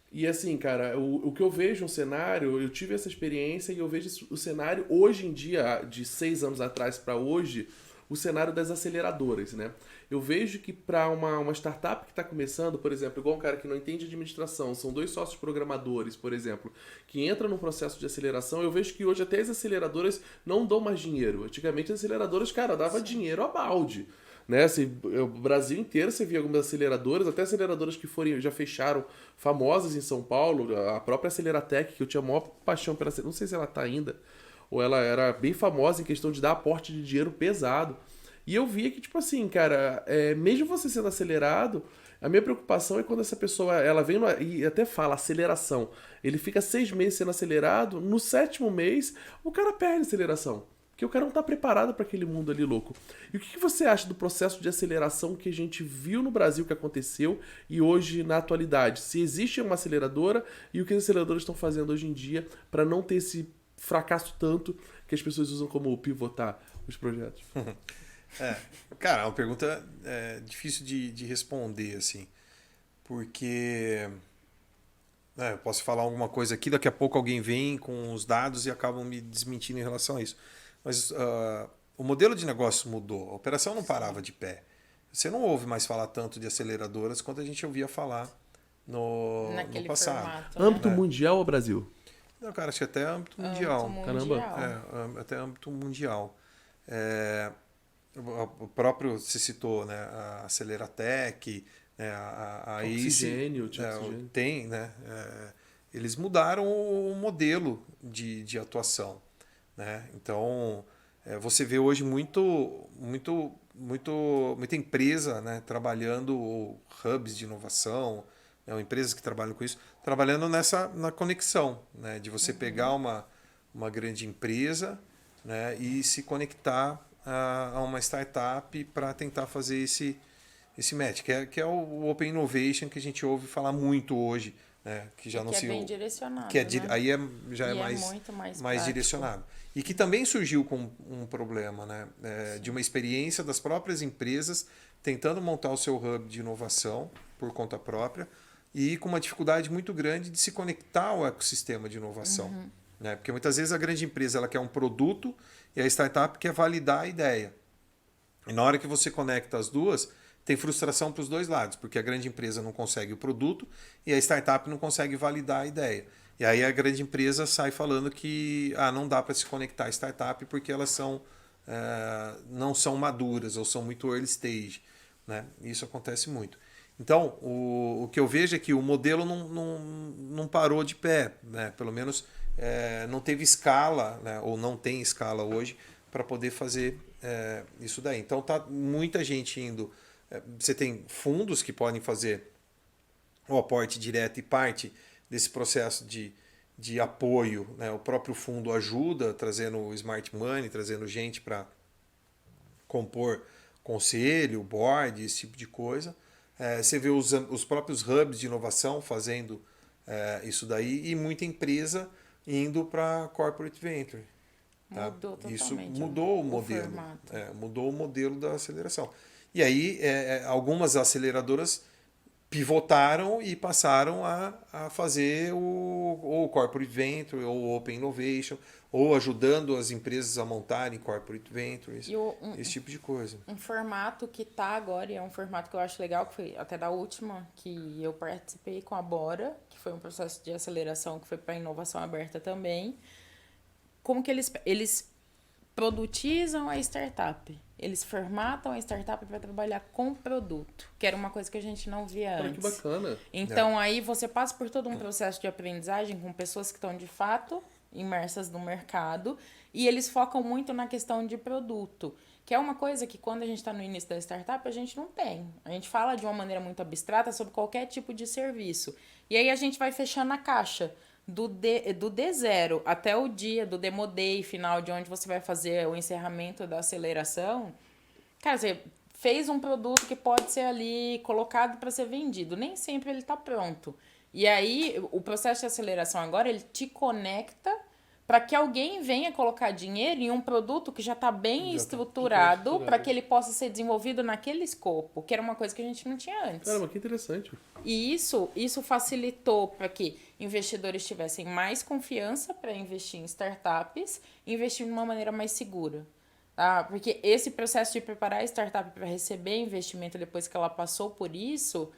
E assim, cara, o que eu vejo no cenário, eu tive essa experiência e eu vejo o cenário hoje em dia, de 6 anos atrás para hoje, o cenário das aceleradoras, né? Eu vejo que para uma startup que está começando, por exemplo, igual um cara que não entende administração, são 2 sócios programadores, por exemplo, que entra num processo de aceleração, eu vejo que hoje até as aceleradoras não dão mais dinheiro. Antigamente as aceleradoras, cara, dava dinheiro a balde. Né? O Brasil inteiro você via algumas aceleradoras, até aceleradoras que já fecharam, famosas em São Paulo, a própria Aceleratec, que eu tinha a maior paixão pela, não sei se ela tá ainda, ou ela era bem famosa em questão de dar aporte de dinheiro pesado. E eu via que, tipo assim, cara, mesmo você sendo acelerado, a minha preocupação é quando essa pessoa, ela vem e até fala aceleração, ele fica 6 meses sendo acelerado, no 7º mês o cara perde a aceleração. Porque o cara não tá preparado para aquele mundo ali louco. E o que você acha do processo de aceleração que a gente viu no Brasil que aconteceu e hoje na atualidade? Se existe uma aceleradora e o que as aceleradoras estão fazendo hoje em dia para não ter esse fracasso tanto que as pessoas usam como pivotar os projetos? Cara, é uma pergunta difícil de responder, assim. Porque eu posso falar alguma coisa aqui, daqui a pouco alguém vem com os dados e acabam me desmentindo em relação a isso. Mas o modelo de negócio mudou, a operação não parava de pé. Você não ouve mais falar tanto de aceleradoras quanto a gente ouvia falar no passado. Formato, Âmbito mundial ou Brasil? Não, cara, acho que até âmbito mundial. Caramba. Até âmbito mundial. O próprio, você citou, né, a Aceleratec, né, a Oxigênio, Oxigênio. Tem, né? Eles mudaram o modelo de atuação. Né? Então, você vê hoje muita empresa, né, trabalhando hubs de inovação, né, empresas que trabalham com isso, trabalhando na conexão, né, de você pegar uma grande empresa, né, e se conectar a uma startup para tentar fazer esse match, que é o Open Innovation que a gente ouve falar muito hoje. Né, que já é bem direcionado. Né? Aí já é muito mais direcionado. E que também surgiu com um problema, né? De uma experiência das próprias empresas tentando montar o seu hub de inovação por conta própria e com uma dificuldade muito grande de se conectar ao ecossistema de inovação. Né? Porque muitas vezes a grande empresa ela quer um produto e a startup quer validar a ideia. E na hora que você conecta as duas, tem frustração para os dois lados, porque a grande empresa não consegue o produto e a startup não consegue validar a ideia. E aí a grande empresa sai falando que não dá para se conectar à startup porque elas não são maduras ou são muito early stage. Né? Isso acontece muito. Então, o que eu vejo é que o modelo não parou de pé. Né? Pelo menos não teve escala, né? Ou não tem escala hoje para poder fazer isso daí. Então, tá muita gente indo... Você tem fundos que podem fazer o aporte direto e parte desse processo de apoio. Né? O próprio fundo ajuda, trazendo o smart money, trazendo gente para compor conselho, board, esse tipo de coisa. Você vê os próprios hubs de inovação fazendo isso daí e muita empresa indo para corporate venture. Tá? Mudou totalmente. Isso mudou o modelo. Formato. Mudou o modelo da aceleração. E aí, algumas aceleradoras pivotaram e passaram a fazer o Corporate Venture, ou o Open Innovation, ou ajudando as empresas a montarem Corporate Ventures, esse tipo de coisa. Um formato que tá agora, e é um formato que eu acho legal, que foi até da última que eu participei com a Bora, que foi um processo de aceleração que foi para inovação aberta também. Como que eles produtizam a startup. Eles formatam a startup para trabalhar com produto, que era uma coisa que a gente não via antes. Que bacana. Então, aí você passa por todo um processo de aprendizagem com pessoas que estão, de fato, imersas no mercado, e eles focam muito na questão de produto, que é uma coisa que, quando a gente está no início da startup, a gente não tem. A gente fala de uma maneira muito abstrata sobre qualquer tipo de serviço. E aí a gente vai fechando a caixa. Do D0 até o dia do Demo Day final, de onde você vai fazer o encerramento da aceleração, cara, você fez um produto que pode ser ali colocado para ser vendido. Nem sempre ele está pronto. E aí, o processo de aceleração agora, ele te conecta para que alguém venha colocar dinheiro em um produto que já está bem estruturado para que ele possa ser desenvolvido naquele escopo, que era uma coisa que a gente não tinha antes. Caramba, que interessante. E isso facilitou para que investidores tivessem mais confiança para investir em startups e investir de uma maneira mais segura. Tá? Porque esse processo de preparar a startup para receber investimento depois que ela passou por isso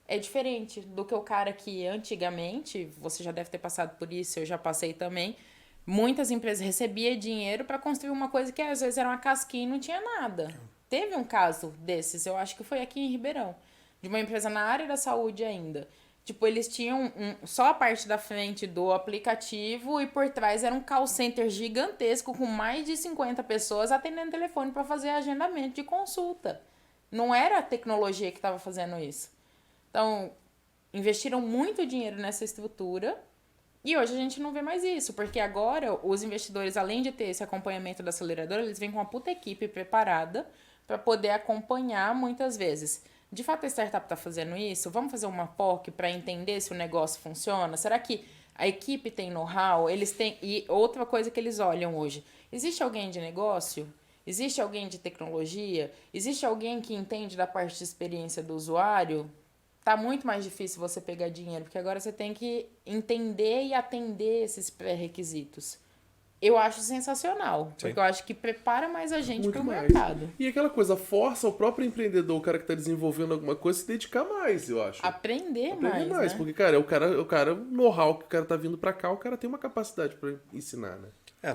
é diferente do que o cara que antigamente, você já deve ter passado por isso, eu já passei também, muitas empresas recebiam dinheiro para construir uma coisa que às vezes era uma casquinha e não tinha nada. Teve um caso desses, eu acho que foi aqui em Ribeirão, de uma empresa na área da saúde ainda. Tipo, eles tinham só a parte da frente do aplicativo e por trás era um call center gigantesco com mais de 50 pessoas atendendo telefone para fazer agendamento de consulta. Não era a tecnologia que estava fazendo isso. Então, investiram muito dinheiro nessa estrutura e hoje a gente não vê mais isso, porque agora os investidores, além de ter esse acompanhamento da aceleradora, eles vêm com uma puta equipe preparada para poder acompanhar muitas vezes. De fato, a startup está fazendo isso? Vamos fazer uma POC para entender se o negócio funciona? Será que a equipe tem know-how? Eles têm... E outra coisa que eles olham hoje, existe alguém de negócio? Existe alguém de tecnologia? Existe alguém que entende da parte de experiência do usuário? Tá muito mais difícil você pegar dinheiro, porque agora você tem que entender e atender esses pré-requisitos. Eu acho sensacional, Sim. porque eu acho que prepara mais a gente para o mais. mercado. E aquela coisa, força o próprio empreendedor, o cara que tá desenvolvendo alguma coisa, se dedicar mais, eu acho. Aprender mais, né? Porque, cara, o cara, o know-how que o cara tá vindo pra cá, o cara tem uma capacidade pra ensinar, né?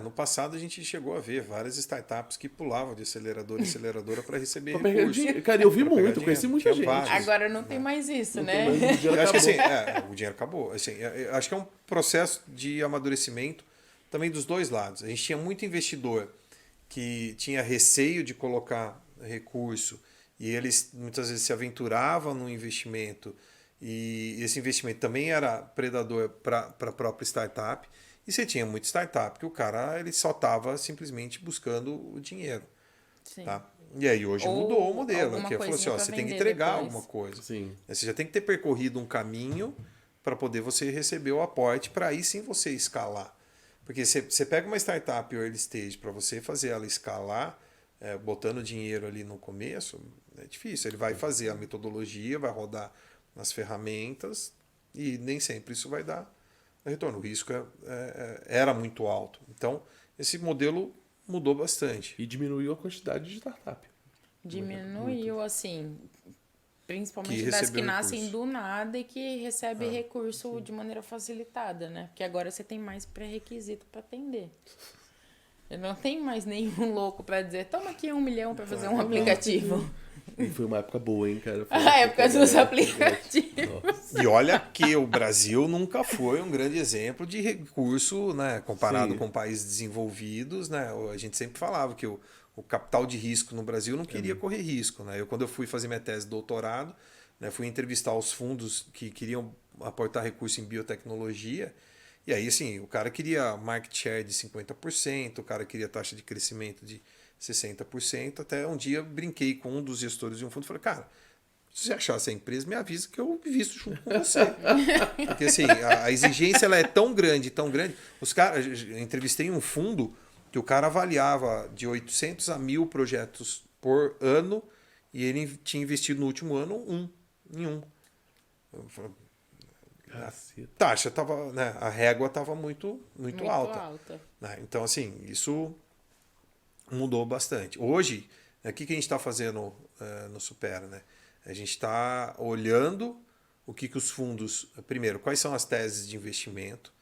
No passado a gente chegou a ver várias startups que pulavam de aceleradora em aceleradora para receber Pra pegar recursos. dinheiro. Cara, eu vi Pra pegar muito, eu conheci dinheiro. muita Tinha gente. vários. Agora não tem mais isso, Não né? tem mais, o dinheiro Eu acho que acabou. assim, o dinheiro acabou. Assim, eu acho que é um processo de amadurecimento também dos dois lados. A gente tinha muito investidor que tinha receio de colocar recurso e eles muitas vezes se aventuravam no investimento e esse investimento também era predador para a própria startup. E você tinha muita startup que o cara ele só estava simplesmente buscando o dinheiro. Sim. Tá? E aí hoje Ou mudou o modelo. alguma Que falou assim, ó, coisinha pra você tem que vender entregar depois. alguma coisa. Sim. Você já tem que ter percorrido um caminho para poder você receber o aporte, para aí sim você escalar. Porque você pega uma startup early stage para você fazer ela escalar, botando dinheiro ali no começo, é difícil. Ele vai fazer a metodologia, vai rodar nas ferramentas e nem sempre isso vai dar retorno. O risco era muito alto. Então, esse modelo mudou bastante. E diminuiu a quantidade de startup. Diminuiu, assim, principalmente Que das que recebeu nascem recurso. do nada e que recebe recurso de maneira facilitada, né? Porque agora você tem mais pré-requisito para atender. Não tem mais nenhum louco para dizer, toma aqui 1 milhão para fazer um aplicativo. E foi uma época boa, hein, cara? Foi A época dos aplicativos. Nossa. E olha que o Brasil nunca foi um grande exemplo de recurso, né, comparado Sim. com países desenvolvidos, né? A gente sempre falava que o capital de risco no Brasil não queria correr risco, né? Quando eu fui fazer minha tese de doutorado, né, fui entrevistar os fundos que queriam aportar recurso em biotecnologia. E aí, assim, o cara queria market share de 50%, o cara queria taxa de crescimento de 60%. Até um dia brinquei com um dos gestores de um fundo e falei, cara, se você achar essa empresa, me avisa que eu invisto junto com você. Porque assim, a exigência ela é tão grande. Os caras, eu entrevistei um fundo que o cara avaliava de 800 a 1.000 projetos por ano e ele tinha investido no último ano em um. Eu falei, Caceta. taxa tava, né, a régua estava muito alta. alta. Né? Então, assim, isso mudou bastante. Hoje, o que a gente está fazendo no Supera? Né? A gente está olhando o que os fundos... Primeiro, quais são as teses de investimento?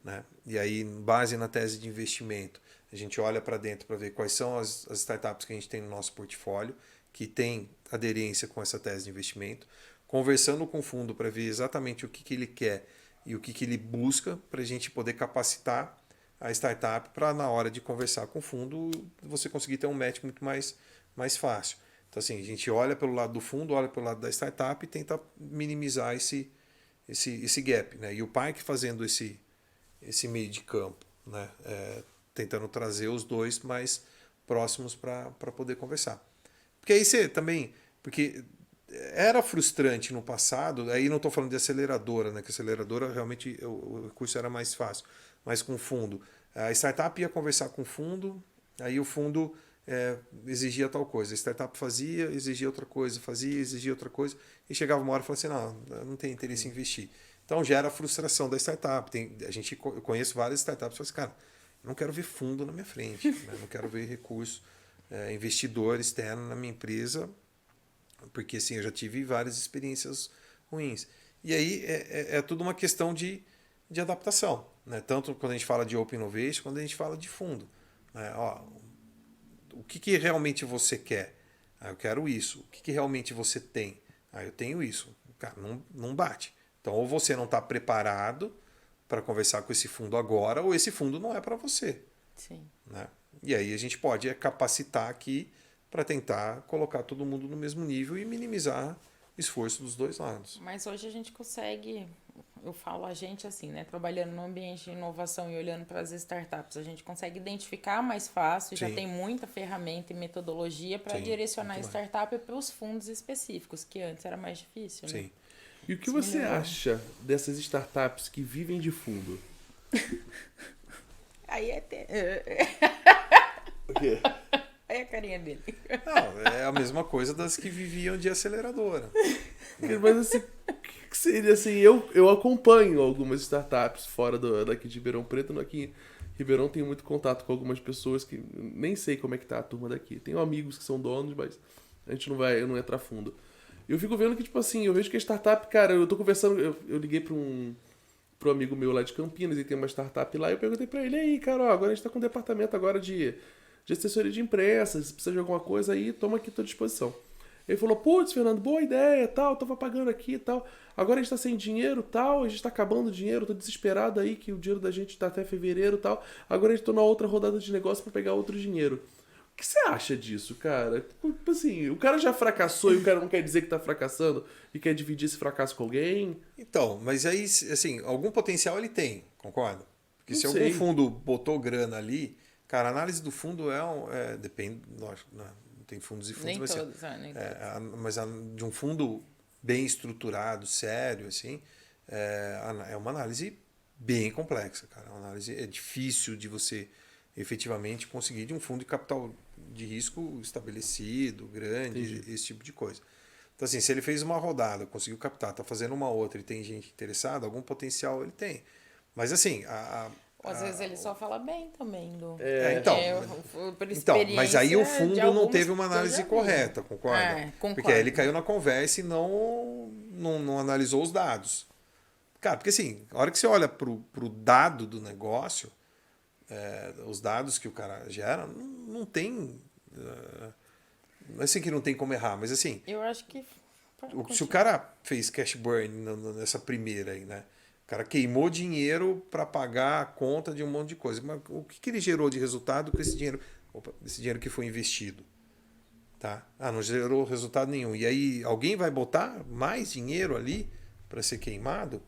Né? E aí, base na tese de investimento, a gente olha para dentro para ver quais são as startups que a gente tem no nosso portfólio, que tem aderência com essa tese de investimento, conversando com o fundo para ver exatamente o que ele quer e o que ele busca para a gente poder capacitar a startup para, na hora de conversar com o fundo, você conseguir ter um match muito mais fácil. Então, assim, a gente olha pelo lado do fundo, olha pelo lado da startup e tenta minimizar esse gap. Né? E o Parque fazendo esse meio de campo, né? Tentando trazer os dois mais próximos para poder conversar. Porque aí você também... Porque era frustrante no passado, aí não estou falando de aceleradora, né? Que aceleradora realmente o recurso era mais fácil, mas com fundo. A startup ia conversar com o fundo, aí o fundo exigia tal coisa. A startup fazia, exigia outra coisa, fazia, exigia outra coisa. E chegava uma hora e falava assim, não, eu não tenho interesse em investir. Então gera a frustração da startup. Eu conheço várias startups que falam assim, cara, não quero ver fundo na minha frente, né? Não quero ver recurso, investidor externo na minha empresa, porque assim, eu já tive várias experiências ruins. E aí é tudo uma questão de adaptação, né? Tanto quando a gente fala de Open Innovation, quando a gente fala de fundo. Né? O que realmente você quer? Eu quero isso. O que realmente você tem? Eu tenho isso. Cara, não bate. Então, ou você não está preparado para conversar com esse fundo agora, ou esse fundo não é para você. Sim. Né? E aí a gente pode capacitar aqui para tentar colocar todo mundo no mesmo nível e minimizar esforço dos dois lados. Mas hoje a gente consegue, eu falo a gente assim, né? Trabalhando no ambiente de inovação e olhando para as startups, a gente consegue identificar mais fácil, já tem muita ferramenta e metodologia para direcionar a startup para os fundos específicos, que antes era mais difícil, né? Sim. E o que você acha dessas startups que vivem de fundo? Aí O quê? Aí a carinha dele. Não, é a mesma coisa das que viviam de aceleradora. Mas assim, o que seria assim? Eu acompanho algumas startups fora daqui de Ribeirão Preto. Aqui em Ribeirão tenho muito contato com algumas pessoas que nem sei como é que tá a turma daqui. Tenho amigos que são donos, mas a gente não entra a fundo. Eu fico vendo que, tipo assim, eu vejo que a startup, cara, eu tô conversando, eu liguei pra um amigo meu lá de Campinas, e tem uma startup lá, e eu perguntei pra ele, aí, cara, ó, agora a gente tá com um departamento agora de assessoria de imprensa, se precisa de alguma coisa aí, toma aqui à tua disposição. Ele falou, putz, Fernando, boa ideia, tal, tava pagando aqui e tal, agora a gente tá sem dinheiro, tal, a gente tá acabando o dinheiro, tô desesperado aí, que o dinheiro da gente tá até fevereiro, tal, agora a gente tá na outra rodada de negócio pra pegar outro dinheiro. O que você acha disso, cara? Tipo assim, o cara já fracassou e o cara não quer dizer que tá fracassando e quer dividir esse fracasso com alguém? Então, mas aí, assim, algum potencial ele tem, concorda? Porque Não se sei. algum fundo botou grana ali, cara, a análise do fundo depende, lógico, né? Tem fundos e fundos. Nem mas, todos, nem todos. mas de um fundo bem estruturado, sério, assim, é uma análise bem complexa, cara. Uma análise é difícil de você efetivamente conseguir de um fundo de capital de risco estabelecido, grande, esse tipo de coisa. Então, assim, se ele fez uma rodada, conseguiu captar, está fazendo uma outra e tem gente interessada, algum potencial ele tem. Mas, assim... Às vezes ele só fala bem também do... por Então, mas aí o experiência fundo de não algumas teve uma que eu análise já vi. correta, concorda? Concordo. Porque aí ele caiu na conversa e não analisou os dados. Cara, porque assim, a hora que você olha pro dado do negócio, os dados que o cara gera, não tem... não é assim que não tem como errar, mas assim... Eu acho que... Se o cara fez cash burn nessa primeira aí, né? O cara queimou dinheiro para pagar a conta de um monte de coisa. Mas o que ele gerou de resultado com esse dinheiro? Esse dinheiro que foi investido. Tá? Não gerou resultado nenhum. E aí alguém vai botar mais dinheiro ali para ser queimado?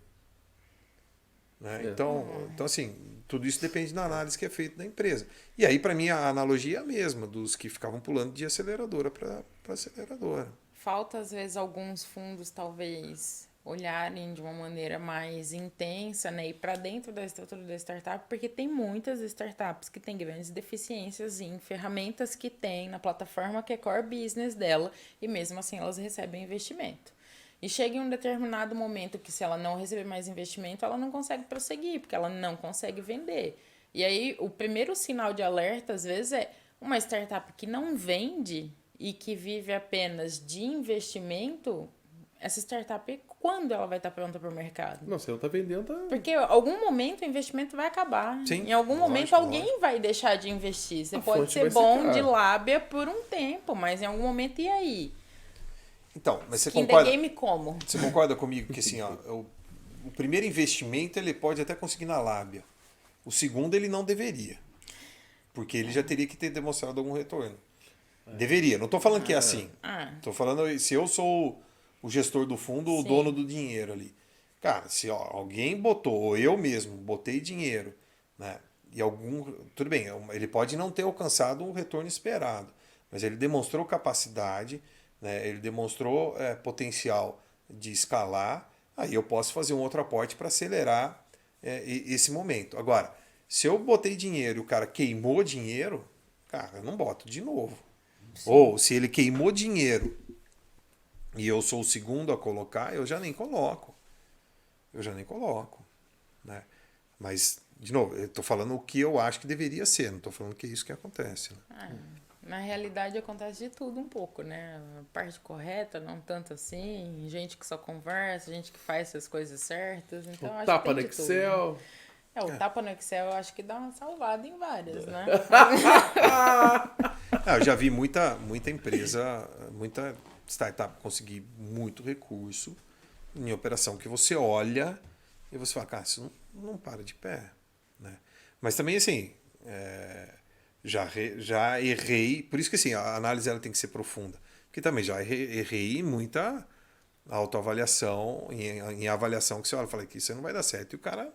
Né? Então, assim, tudo isso depende da análise que é feita da empresa. E aí, para mim, a analogia é a mesma, dos que ficavam pulando de aceleradora para aceleradora. Falta, às vezes, alguns fundos, talvez, olharem de uma maneira mais intensa, né, e para dentro da estrutura da startup, porque tem muitas startups que têm grandes deficiências em ferramentas que tem na plataforma que é core business dela, e mesmo assim elas recebem investimento. E chega em um determinado momento que, se ela não receber mais investimento, ela não consegue prosseguir, porque ela não consegue vender. E aí, o primeiro sinal de alerta, às vezes, é uma startup que não vende e que vive apenas de investimento. Essa startup, quando ela vai estar pronta para o mercado? Não, se não tá vendendo, tá... Porque em algum momento o investimento vai acabar. Sim, em algum momento alguém vai deixar de investir. Você pode ser bom de lábia por um tempo, mas em algum momento, e aí? Então, mas você Skin concorda? the game como? Você concorda comigo que assim, ó, o primeiro investimento ele pode até conseguir na lábia. O segundo ele não deveria. Porque ele já teria que ter demonstrado algum retorno. Deveria. Não estou falando que é assim. Estou falando se eu sou o gestor do fundo ou o dono do dinheiro ali. Cara, se alguém botou, ou eu mesmo botei dinheiro, né? E tudo bem, ele pode não ter alcançado o retorno esperado, mas ele demonstrou capacidade, né? Ele demonstrou potencial de escalar, aí eu posso fazer um outro aporte para acelerar esse momento. Agora, Se eu botei dinheiro e o cara queimou dinheiro, cara, eu não boto de novo. Sim. Ou se ele queimou dinheiro e eu sou o segundo a colocar, eu já nem coloco. Né? Mas, de novo, eu tô falando o que eu acho que deveria ser, não tô falando que é isso que acontece. Né? Na realidade acontece de tudo um pouco, né? A parte correta, não tanto assim. Gente que só conversa, gente que faz as coisas certas. Então, acho tapa que no tem de Excel. tudo. O tapa no Excel eu acho que dá uma salvada em várias, né? Eu já vi muita empresa, muita startup conseguir muito recurso em operação que você olha e você fala, cara, isso não para de pé. Né? Mas também, assim, já errei, por isso que assim, a análise ela tem que ser profunda. Porque também já errei em muita autoavaliação, em avaliação que você olha e fala que isso não vai dar certo. E o cara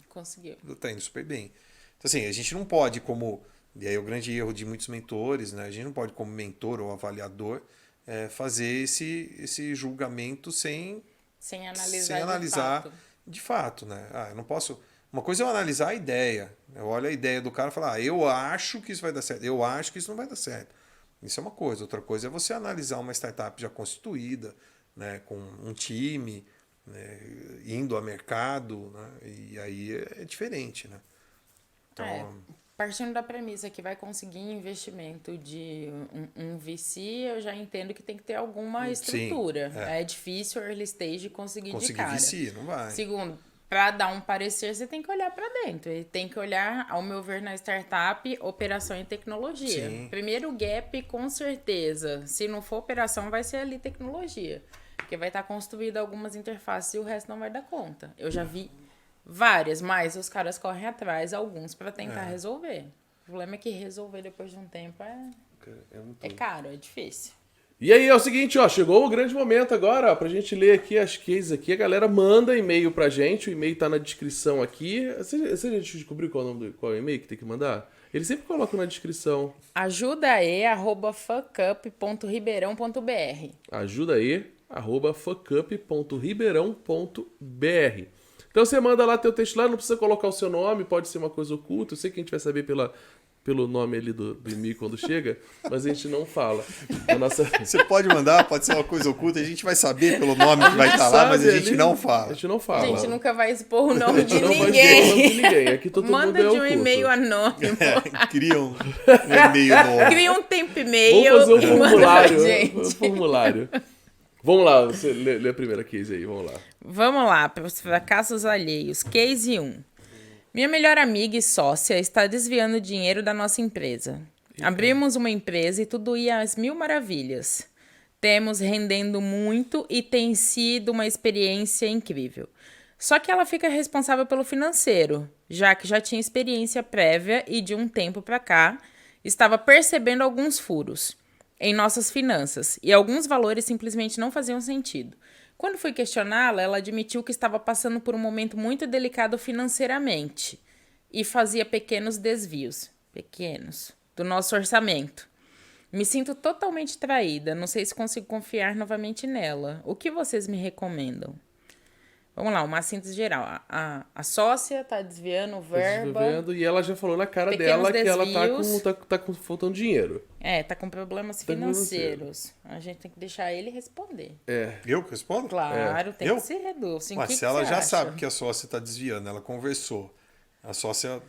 conseguiu. Tá indo super bem. Então, assim, a gente não pode, e aí é o grande erro de muitos mentores, né? A gente não pode, como mentor ou avaliador, fazer esse julgamento sem analisar de fato, né? Eu não posso. Uma coisa é eu analisar a ideia. Eu olho a ideia do cara e falo, eu acho que isso vai dar certo, eu acho que isso não vai dar certo. Isso é uma coisa. Outra coisa é você analisar uma startup já constituída, né? Com um time, né, indo a mercado, né, e aí é diferente, né? Então, partindo da premissa que vai conseguir investimento de um VC, eu já entendo que tem que ter alguma estrutura. Sim, é difícil early stage conseguir de cara. VC, não vai. Segundo, para dar um parecer, você tem que olhar para dentro. E tem que olhar, ao meu ver, na startup, operação e tecnologia. Sim. Primeiro gap, com certeza. Se não for operação, vai ser ali tecnologia. Porque vai estar construído algumas interfaces e o resto não vai dar conta. Eu já vi várias, mas os caras correm atrás, alguns, para tentar resolver. O problema é que resolver depois de um tempo é caro, é difícil. E aí é o seguinte, ó, chegou o grande momento agora, ó, pra gente ler aqui as cases aqui. A galera manda e-mail pra gente, o e-mail tá na descrição aqui. Você já descobriu qual é o e-mail que tem que mandar? Eles sempre colocam na descrição. ajudae@fuckup.ribeirão.br ajudae@fuckup.ribeirão.br. Então você manda lá teu texto lá, não precisa colocar o seu nome, pode ser uma coisa oculta. Eu sei que a gente vai saber pelo nome ali do e-mail quando chega, mas a gente não fala. Você pode mandar, pode ser uma coisa oculta, a gente vai saber pelo nome que vai estar lá, mas a gente não fala. A gente não fala. A gente nunca vai expor o nome de ninguém. Aqui todo Manda mundo de um e-mail anônimo. Cria um e-mail novo. Cria um tempo e-mail. Vamos fazer um formulário. Gente. Formulário. Vamos lá, você lê a primeira case aí, vamos lá. Vamos lá, para os fracassos alheios. Case 1. Minha melhor amiga e sócia está desviando dinheiro da nossa empresa. Abrimos uma empresa e tudo ia às mil maravilhas. Temos rendendo muito e tem sido uma experiência incrível. Só que ela fica responsável pelo financeiro, já que já tinha experiência prévia e de um tempo para cá estava percebendo alguns furos em nossas finanças e alguns valores simplesmente não faziam sentido. Quando fui questioná-la, ela admitiu que estava passando por um momento muito delicado financeiramente e fazia pequenos desvios, do nosso orçamento. Me sinto totalmente traída, não sei se consigo confiar novamente nela. O que vocês me recomendam? Vamos lá, uma síntese geral. A sócia tá desviando verba. E ela já falou na cara dela que ela tá com faltando dinheiro. Tá com problemas financeiros. A gente tem que deixar ele responder. Eu que respondo? Claro, tem que ser reduzir. Mas se ela já sabe que a sócia tá desviando, ela conversou, a sócia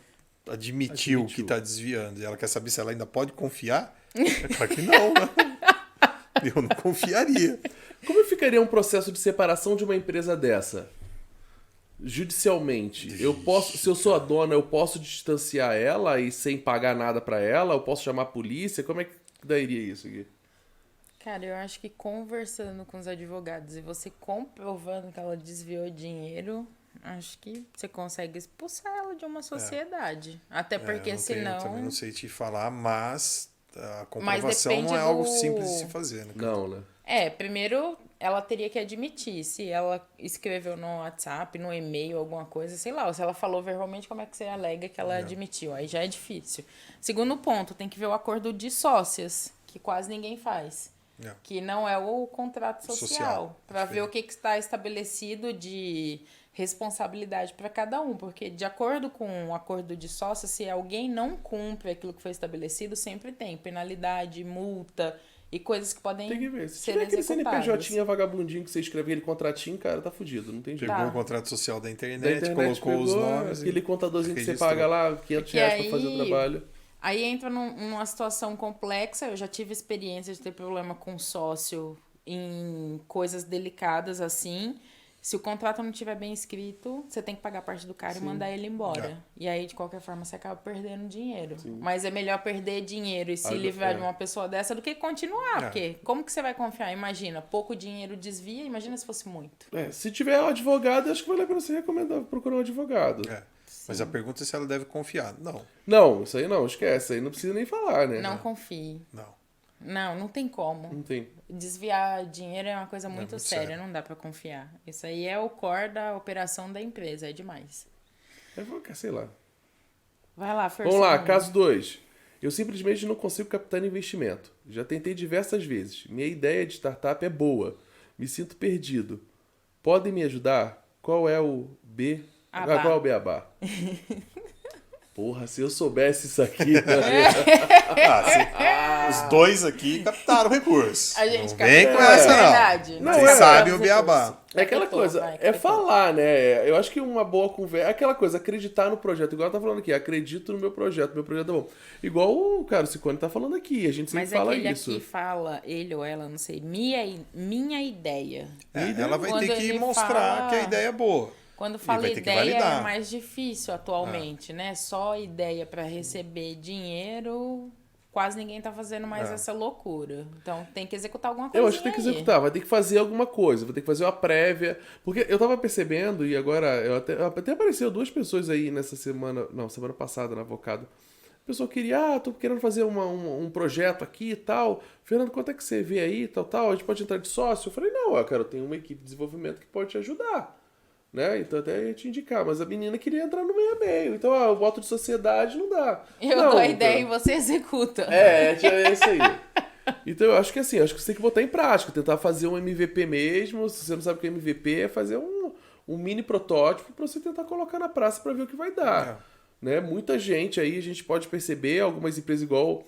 admitiu que tá desviando e ela quer saber se ela ainda pode confiar, é claro que não, né? Eu não confiaria. Como ficaria um processo de separação de uma empresa dessa? Judicialmente. Se eu sou a dona, eu posso distanciar ela e sem pagar nada pra ela? Eu posso chamar a polícia? Como é que daria isso aqui? Cara, eu acho que conversando com os advogados e você comprovando que ela desviou dinheiro, acho que você consegue expulsar ela de uma sociedade. Até porque senão... Eu também não sei te falar, mas a comprovação não é algo simples de se fazer, né? Não, né? Primeiro ela teria que admitir. Se ela escreveu no WhatsApp, no e-mail, alguma coisa, sei lá. Ou se ela falou verbalmente, como é que você alega que ela admitiu? Aí já é difícil. Segundo ponto, tem que ver o acordo de sócias, que quase ninguém faz. Que não é o contrato social. Para ver o que está estabelecido de responsabilidade para cada um, porque de acordo com o acordo de sócio, se alguém não cumpre aquilo que foi estabelecido, sempre tem penalidade, multa e coisas que podem Tem que ver. Se ser tiver aquele executadas. CNPJ vagabundinho que você escreve aquele contratinho, cara, tá fudido, não tem jeito. Pegou Tá. o contrato social da internet, Da internet colocou os pegou nomes. aquele contadorzinho que você registrou. paga lá, 500 reais pra fazer o aí- trabalho. Aí entra numa situação complexa. Eu já tive experiência de ter problema com sócio em coisas delicadas assim. Se o contrato não estiver bem escrito, você tem que pagar parte do cara e mandar ele embora. É. E aí, de qualquer forma, você acaba perdendo dinheiro. Mas é melhor perder dinheiro e se Agora, livrar é. de uma pessoa dessa do que continuar. É. Porque como que você vai confiar? Imagina, pouco dinheiro desvia, imagina se fosse muito. Se tiver um advogado, acho que vale a pena você recomendar procurar um advogado. É. Mas a pergunta é se ela deve confiar. Não, Não, isso aí não, esquece, aí não precisa nem falar, né? Não confie. não. Não tem como. Não tem. Desviar dinheiro é uma coisa muito muito séria, sério. não dá pra confiar. Isso aí é o core da operação da empresa, é demais. Sei lá. Vai lá, Fer. Vamos lá, segundo. caso 2. Eu simplesmente não consigo captar investimento. Já tentei diversas vezes. Minha ideia de startup é boa. Me sinto perdido. Podem me ajudar? Qual é o B? Abá. Qual é o beabá? Porra, se eu soubesse isso aqui. Os dois aqui captaram recurso. A gente não vem com captou, essa, é não. verdade. Não, Vocês é. sabem o beabá. É aquela Captou, coisa, vai, é captou. falar, né? Eu acho que uma boa conversa. É aquela coisa, acreditar no projeto. Igual tá falando aqui, acredito no meu projeto é bom. Igual o cara, o Ciccone tá falando aqui, a gente sempre Mas fala aquele isso. aqui fala, ele ou ela, não sei, minha ideia. Ela vai Quando ter que ele mostrar fala- que a ideia é boa. Quando E fala vai ter que ideia é validar. mais difícil atualmente, né? Só ideia para receber dinheiro, quase ninguém tá fazendo mais essa loucura. Então tem que executar alguma coisa. Eu acho que tem que executar, vai ter que fazer alguma coisa, vai ter que fazer uma prévia. Porque eu tava percebendo, e agora até apareceu 2 pessoas aí nessa semana, não, semana passada na Avocado. A pessoa queria, tô querendo fazer um projeto aqui e tal. Fernando, quanto é que você vê aí, tal, a gente pode entrar de sócio? Eu falei, não, eu tenho uma equipe de desenvolvimento que pode te ajudar. Né? Então até ia te indicar, mas a menina queria entrar no meio. Então, o voto de sociedade não dá. Eu não, dou a ideia então- e você executa. é isso aí. Então eu acho que assim, acho que você tem que botar em prática, tentar fazer um MVP mesmo. Se você não sabe o que é MVP, é fazer um mini protótipo pra você tentar colocar na praça pra ver o que vai dar. Né? Muita gente aí, a gente pode perceber, algumas empresas igual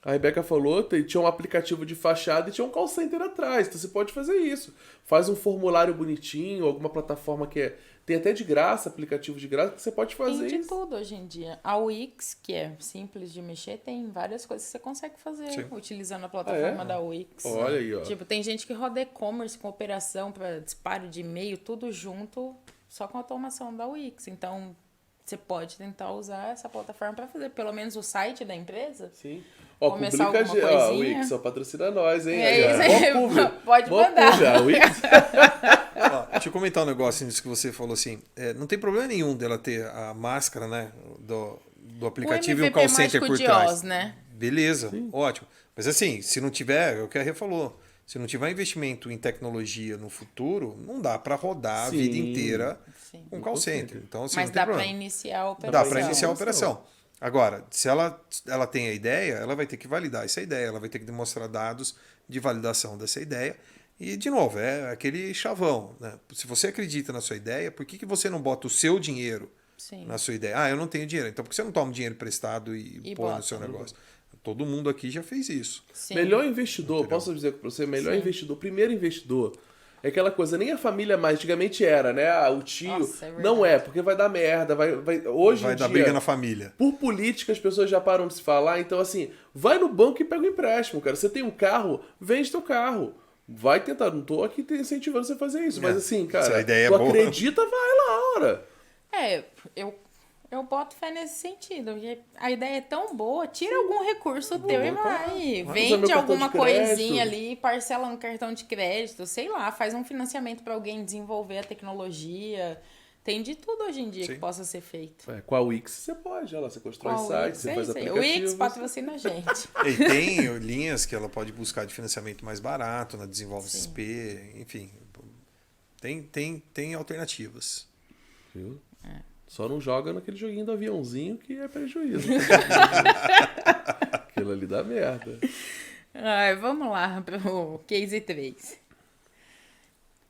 a Rebeca falou, tinha um aplicativo de fachada e tinha um call center atrás. Então você pode fazer isso. Faz um formulário bonitinho, alguma plataforma que tem até de graça, aplicativo de graça, que você pode fazer Tem de isso. tudo hoje em dia. A Wix, que é simples de mexer, tem várias coisas que você consegue fazer Sim. utilizando a plataforma é? da Wix. Olha aí, ó. Tipo, tem gente que roda e-commerce com operação para disparo de e-mail, tudo junto, só com a automação da Wix. Então, você pode tentar usar essa plataforma para fazer pelo menos o site da empresa. Sim. Ó, Começar publica alguma ó, coisinha. Wix, ó, patrocina nós, hein? É isso ó. aí. Mó publi. Pode Mó mandar. publi, a Wix. Ó, deixa eu comentar um negócio nisso que você falou assim. Não tem problema nenhum dela ter a máscara, né? Do aplicativo e o MVP call center mágico por de trás. Oz, né? Beleza, ótimo. Mas assim, se não tiver, é o que a Rê falou. Se não tiver investimento em tecnologia no futuro, não dá para rodar a Sim. vida inteira Sim. com call center. Então, assim, Mas não tem dá para problema. iniciar a operação. Dá para iniciar a operação. Agora, se ela tem a ideia, ela vai ter que validar essa ideia, ela vai ter que demonstrar dados de validação dessa ideia. E, de novo, é aquele chavão. Né? Se você acredita na sua ideia, por que você não bota o seu dinheiro Sim. na sua ideia? Ah, eu não tenho dinheiro. Então, por que você não toma dinheiro emprestado e põe bota. no seu negócio? Todo mundo aqui já fez isso. Sim. Melhor investidor, posso dizer pra você, melhor investidor, primeiro investidor. É aquela coisa, nem a família mais, antigamente era, né? O tio. Nossa, é não verdade. é, porque vai dar merda. Hoje Vai em dar dia, briga na família. por política, as pessoas já param de se falar. Então, assim, vai no banco e pega um empréstimo, cara. Você tem um carro, vende teu carro. Vai tentar, não tô aqui incentivando você a fazer isso. Mas assim, cara, se a ideia é tu boa. acredita, vai lá, hora. Eu boto fé nesse sentido. Porque a ideia é tão boa, tira algum recurso teu e vai. Vai usar meu Vende cartão alguma de crédito. coisinha ali, parcela no cartão de crédito, sei lá, faz um financiamento para alguém desenvolver a tecnologia. Tem de tudo hoje em dia Sim. que possa ser feito. Com a Wix você pode, olha lá, você constrói Qual site, Wix? você É faz isso aí. O aplicativo. Wix patrocina a gente. E tem linhas que ela pode buscar de financiamento mais barato, na Desenvolve Sim. XP, enfim. Tem alternativas. Viu? Só não joga naquele joguinho do aviãozinho que é prejuízo. Aquilo ali dá merda. Ai, vamos lá pro case 3.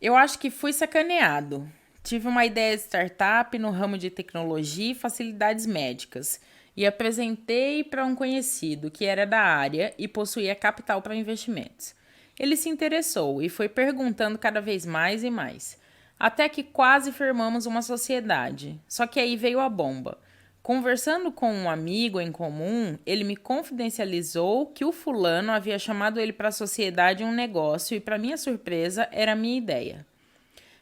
Eu acho que fui sacaneado. tive uma ideia de startup no ramo de tecnologia e facilidades médicas e apresentei para um conhecido que era da área e possuía capital para investimentos. Ele se interessou e foi perguntando cada vez mais e mais, até que quase firmamos uma sociedade. Só que aí veio a bomba. Conversando com um amigo em comum, ele me confidencializou que o fulano havia chamado ele para a sociedade em um negócio e, para minha surpresa, era a minha ideia.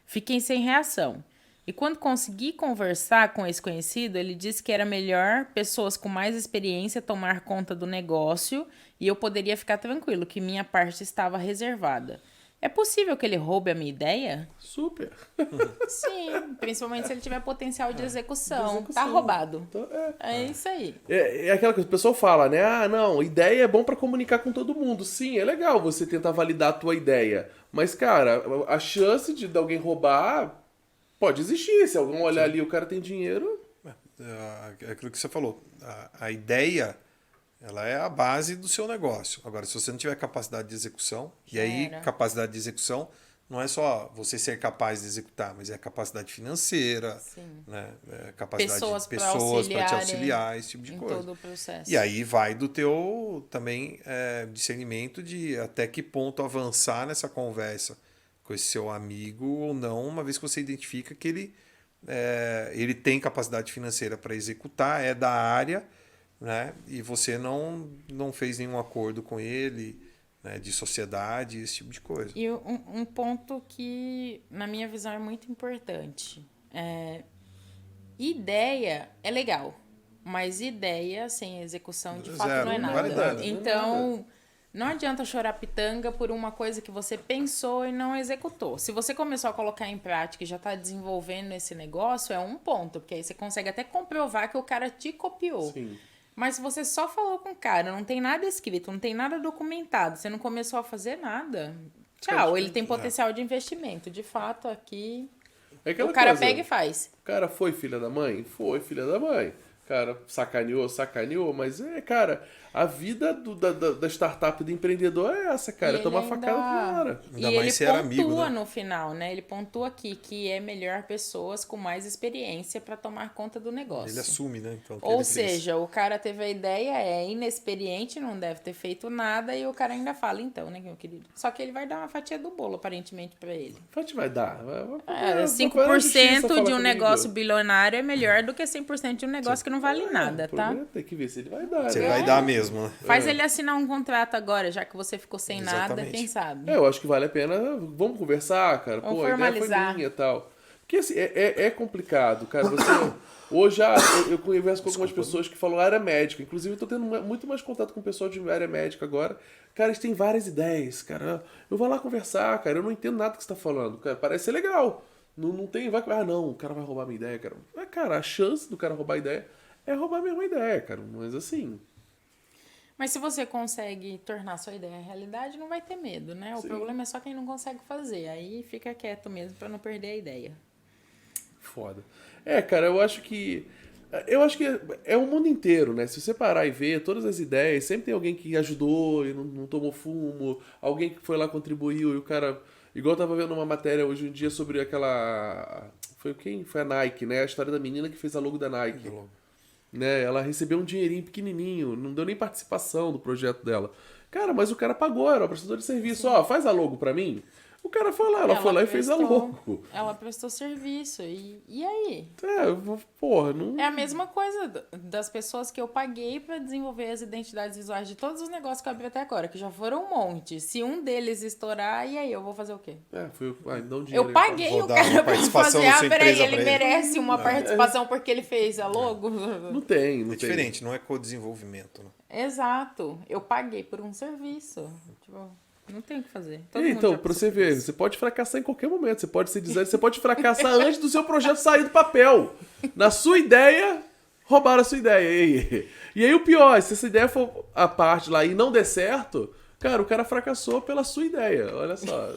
Fiquei sem reação. E quando consegui conversar com esse conhecido, ele disse que era melhor pessoas com mais experiência tomar conta do negócio e eu poderia ficar tranquilo, que minha parte estava reservada. É possível que ele roube a minha ideia? Super. Sim, principalmente se ele tiver potencial de execução. Tá roubado. Então, É isso aí. É aquela coisa, o pessoal fala, né? Ah, não, ideia é bom pra comunicar com todo mundo. Sim, é legal você tentar validar a tua ideia. Mas, cara, a chance de alguém roubar pode existir. Se alguém olhar ali e o cara tem dinheiro... É aquilo que você falou. A ideia, ela é a base do seu negócio. Agora, se você não tiver capacidade de execução, e aí capacidade de execução não é só você ser capaz de executar, mas é capacidade financeira, né? Capacidade de pessoas para te auxiliar, esse tipo de coisa. Todo o processo. E aí vai do teu também discernimento de até que ponto avançar nessa conversa com esse seu amigo ou não, uma vez que você identifica que ele tem capacidade financeira para executar, é da área, né? E você não fez nenhum acordo com ele, né? De sociedade, esse tipo de coisa. E um ponto que, na minha visão, é muito importante. Ideia é legal, mas ideia sem execução, de fato, não é nada. Vale nada. Então... Não adianta chorar pitanga por uma coisa que você pensou e não executou. Se você começou a colocar em prática e já está desenvolvendo esse negócio, é um ponto, porque aí você consegue até comprovar que o cara te copiou. Sim. Mas se você só falou com o cara, não tem nada escrito, não tem nada documentado, você não começou a fazer nada, tchau, ele tem potencial de investimento. De fato, aqui, o cara pega e faz. O cara foi filha da mãe? Foi filha da mãe. O cara sacaneou, mas cara, a vida da startup, do empreendedor é essa, cara. Toma facada na hora. E ele pontua no final, né? Ele pontua aqui que é melhor pessoas com mais experiência para tomar conta do negócio. Ele assume, né? Então, ou seja, o cara teve a ideia, é inexperiente, não deve ter feito nada, e o cara ainda fala, então, né, meu querido? Só que ele vai dar uma fatia do bolo, aparentemente, para ele. Fatia vai dar. 5% de um negócio bilionário é melhor do que 100% de um negócio que não vale nada, tá? Tem que ver se ele vai dar. Você vai dar mesmo, né? Faz ele assinar um contrato agora, já que você ficou sem nada, quem sabe? Eu acho que vale a pena. Vamos conversar, cara. Vamos a formalizar. ideia foi minha e tal. Porque assim, é complicado, cara. Hoje eu converso com algumas pessoas que falam área médica. Inclusive, eu tô tendo muito mais contato com o pessoal de área médica agora. Cara, eles têm várias ideias, cara. Eu vou lá conversar, cara. Eu não entendo nada do que você tá falando. Cara, parece ser legal. Não tem. Não, o cara vai roubar minha ideia, cara. Mas, cara, a chance do cara roubar a ideia é roubar a mesma ideia, cara. Mas assim. Mas se você consegue tornar sua ideia realidade, não vai ter medo, né? O problema é só quem não consegue fazer. Aí fica quieto mesmo pra não perder a ideia. Foda. Cara, eu acho que é o mundo inteiro, né? Se você parar e ver todas as ideias, sempre tem alguém que ajudou e não tomou fumo, alguém que foi lá, contribuiu, e o cara... Igual eu tava vendo uma matéria hoje em dia sobre aquela... Foi a Nike, né? A história da menina que fez a logo da Nike. Né? Ela recebeu um dinheirinho pequenininho, não deu nem participação do projeto dela. Cara, mas o cara pagou, era o prestador de serviço. Ó, faz a logo pra mim. O cara foi lá, ela foi lá e fez a logo. Ela prestou serviço. E aí? Não... É a mesma coisa das pessoas que eu paguei pra desenvolver as identidades visuais de todos os negócios que eu abri até agora, que já foram um monte. Se um deles estourar, e aí? Eu vou fazer o quê? Dá um dinheiro. Eu paguei o cara pra fazer. Peraí, ele merece uma participação porque ele fez a logo? Não tem. É diferente, não é co-desenvolvimento. Né? Exato. Eu paguei por um serviço. Não tem o que fazer. Então, pra você ver, você pode fracassar em qualquer momento. Você pode ser designer, você pode fracassar antes do seu projeto sair do papel. Na sua ideia, roubaram a sua ideia. E aí o pior, se essa ideia for a parte lá e não der certo, cara, o cara fracassou pela sua ideia. Olha só.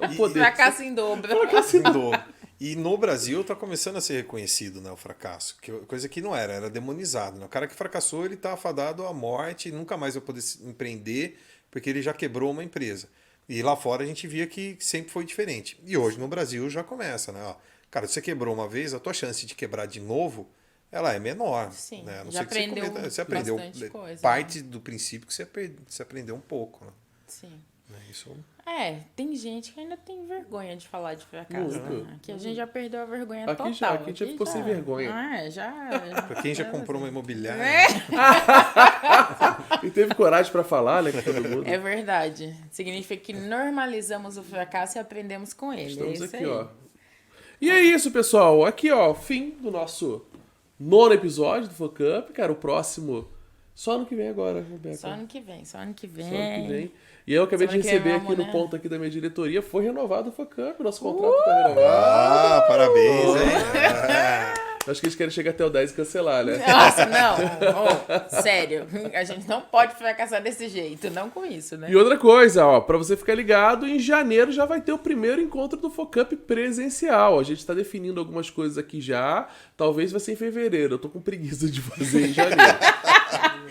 O poder. Fracasso em dobro. Fracasso em dobro. E no Brasil está começando a ser reconhecido, né, o fracasso, coisa que não era demonizado. Né? O cara que fracassou, ele está afadado à morte, nunca mais vai poder empreender, porque ele já quebrou uma empresa. E lá fora a gente via que sempre foi diferente. E hoje no Brasil já começa, né? Ó, Cara, se você quebrou uma vez, a tua chance de quebrar de novo, ela é menor. Sim, né? A não já ser que você aprendeu bastante coisa, parte do princípio que você aprendeu um pouco. Né? Sim. Isso... tem gente que ainda tem vergonha de falar de fracasso. Muito. Né? Aqui a gente já perdeu a vergonha Aqui total. já- aqui já ficou sem vergonha. Pra quem já comprou uma imobiliária. E teve coragem pra falar, né? Com todo mundo. É verdade. Significa que normalizamos o fracasso e aprendemos com ele. Estamos é isso aqui, aí. ó. E é isso, pessoal. Aqui, ó, fim do nosso 9º episódio do Focamp. Cara, o próximo... Só ano que vem agora, Rebeca. Só ano que vem, só ano que vem. Só ano que vem. E eu acabei de Semana que vem receber vamos, aqui no né? ponto aqui da minha diretoria, foi renovado o Focamp, nosso contrato tá renovado. Parabéns, hein? Acho que eles querem chegar até o 10 e cancelar, né? Nossa, não. Oh, sério. A gente não pode fracassar desse jeito. Não com isso, né? E outra coisa, ó, pra você ficar ligado, em janeiro já vai ter o primeiro encontro do Focamp presencial. A gente tá definindo algumas coisas aqui já, talvez vai ser em fevereiro. Eu tô com preguiça de fazer em janeiro.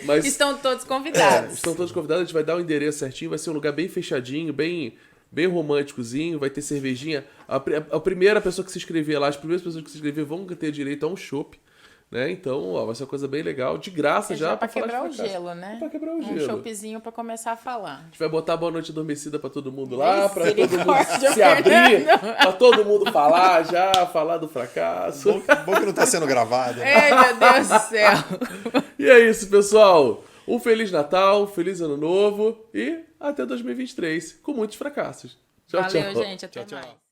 Mas Estão todos convidados. estão todos convidados, a gente vai dar o endereço certinho, vai ser um lugar bem fechadinho, bem românticozinho, vai ter cervejinha. A primeira pessoa que se inscrever lá, as primeiras pessoas que se inscrever vão ter direito a um chopp, né? Então, ó, vai ser uma coisa bem legal, de graça É já. pra falar de quebrar o fracasso. gelo, né? Pra quebrar o Um gelo. choppzinho pra começar a falar. A gente vai botar Boa Noite Adormecida pra todo mundo lá, pra todo mundo Misericórdia, se abrir, Fernando. pra todo mundo falar já, falar do fracasso. Bom que não tá sendo gravado. Né? Ai, meu Deus do céu. E é isso, pessoal. Um Feliz Natal, um Feliz Ano Novo e até 2023, com muitos fracassos. Tchau, Valeu, tchau. gente. Até mais.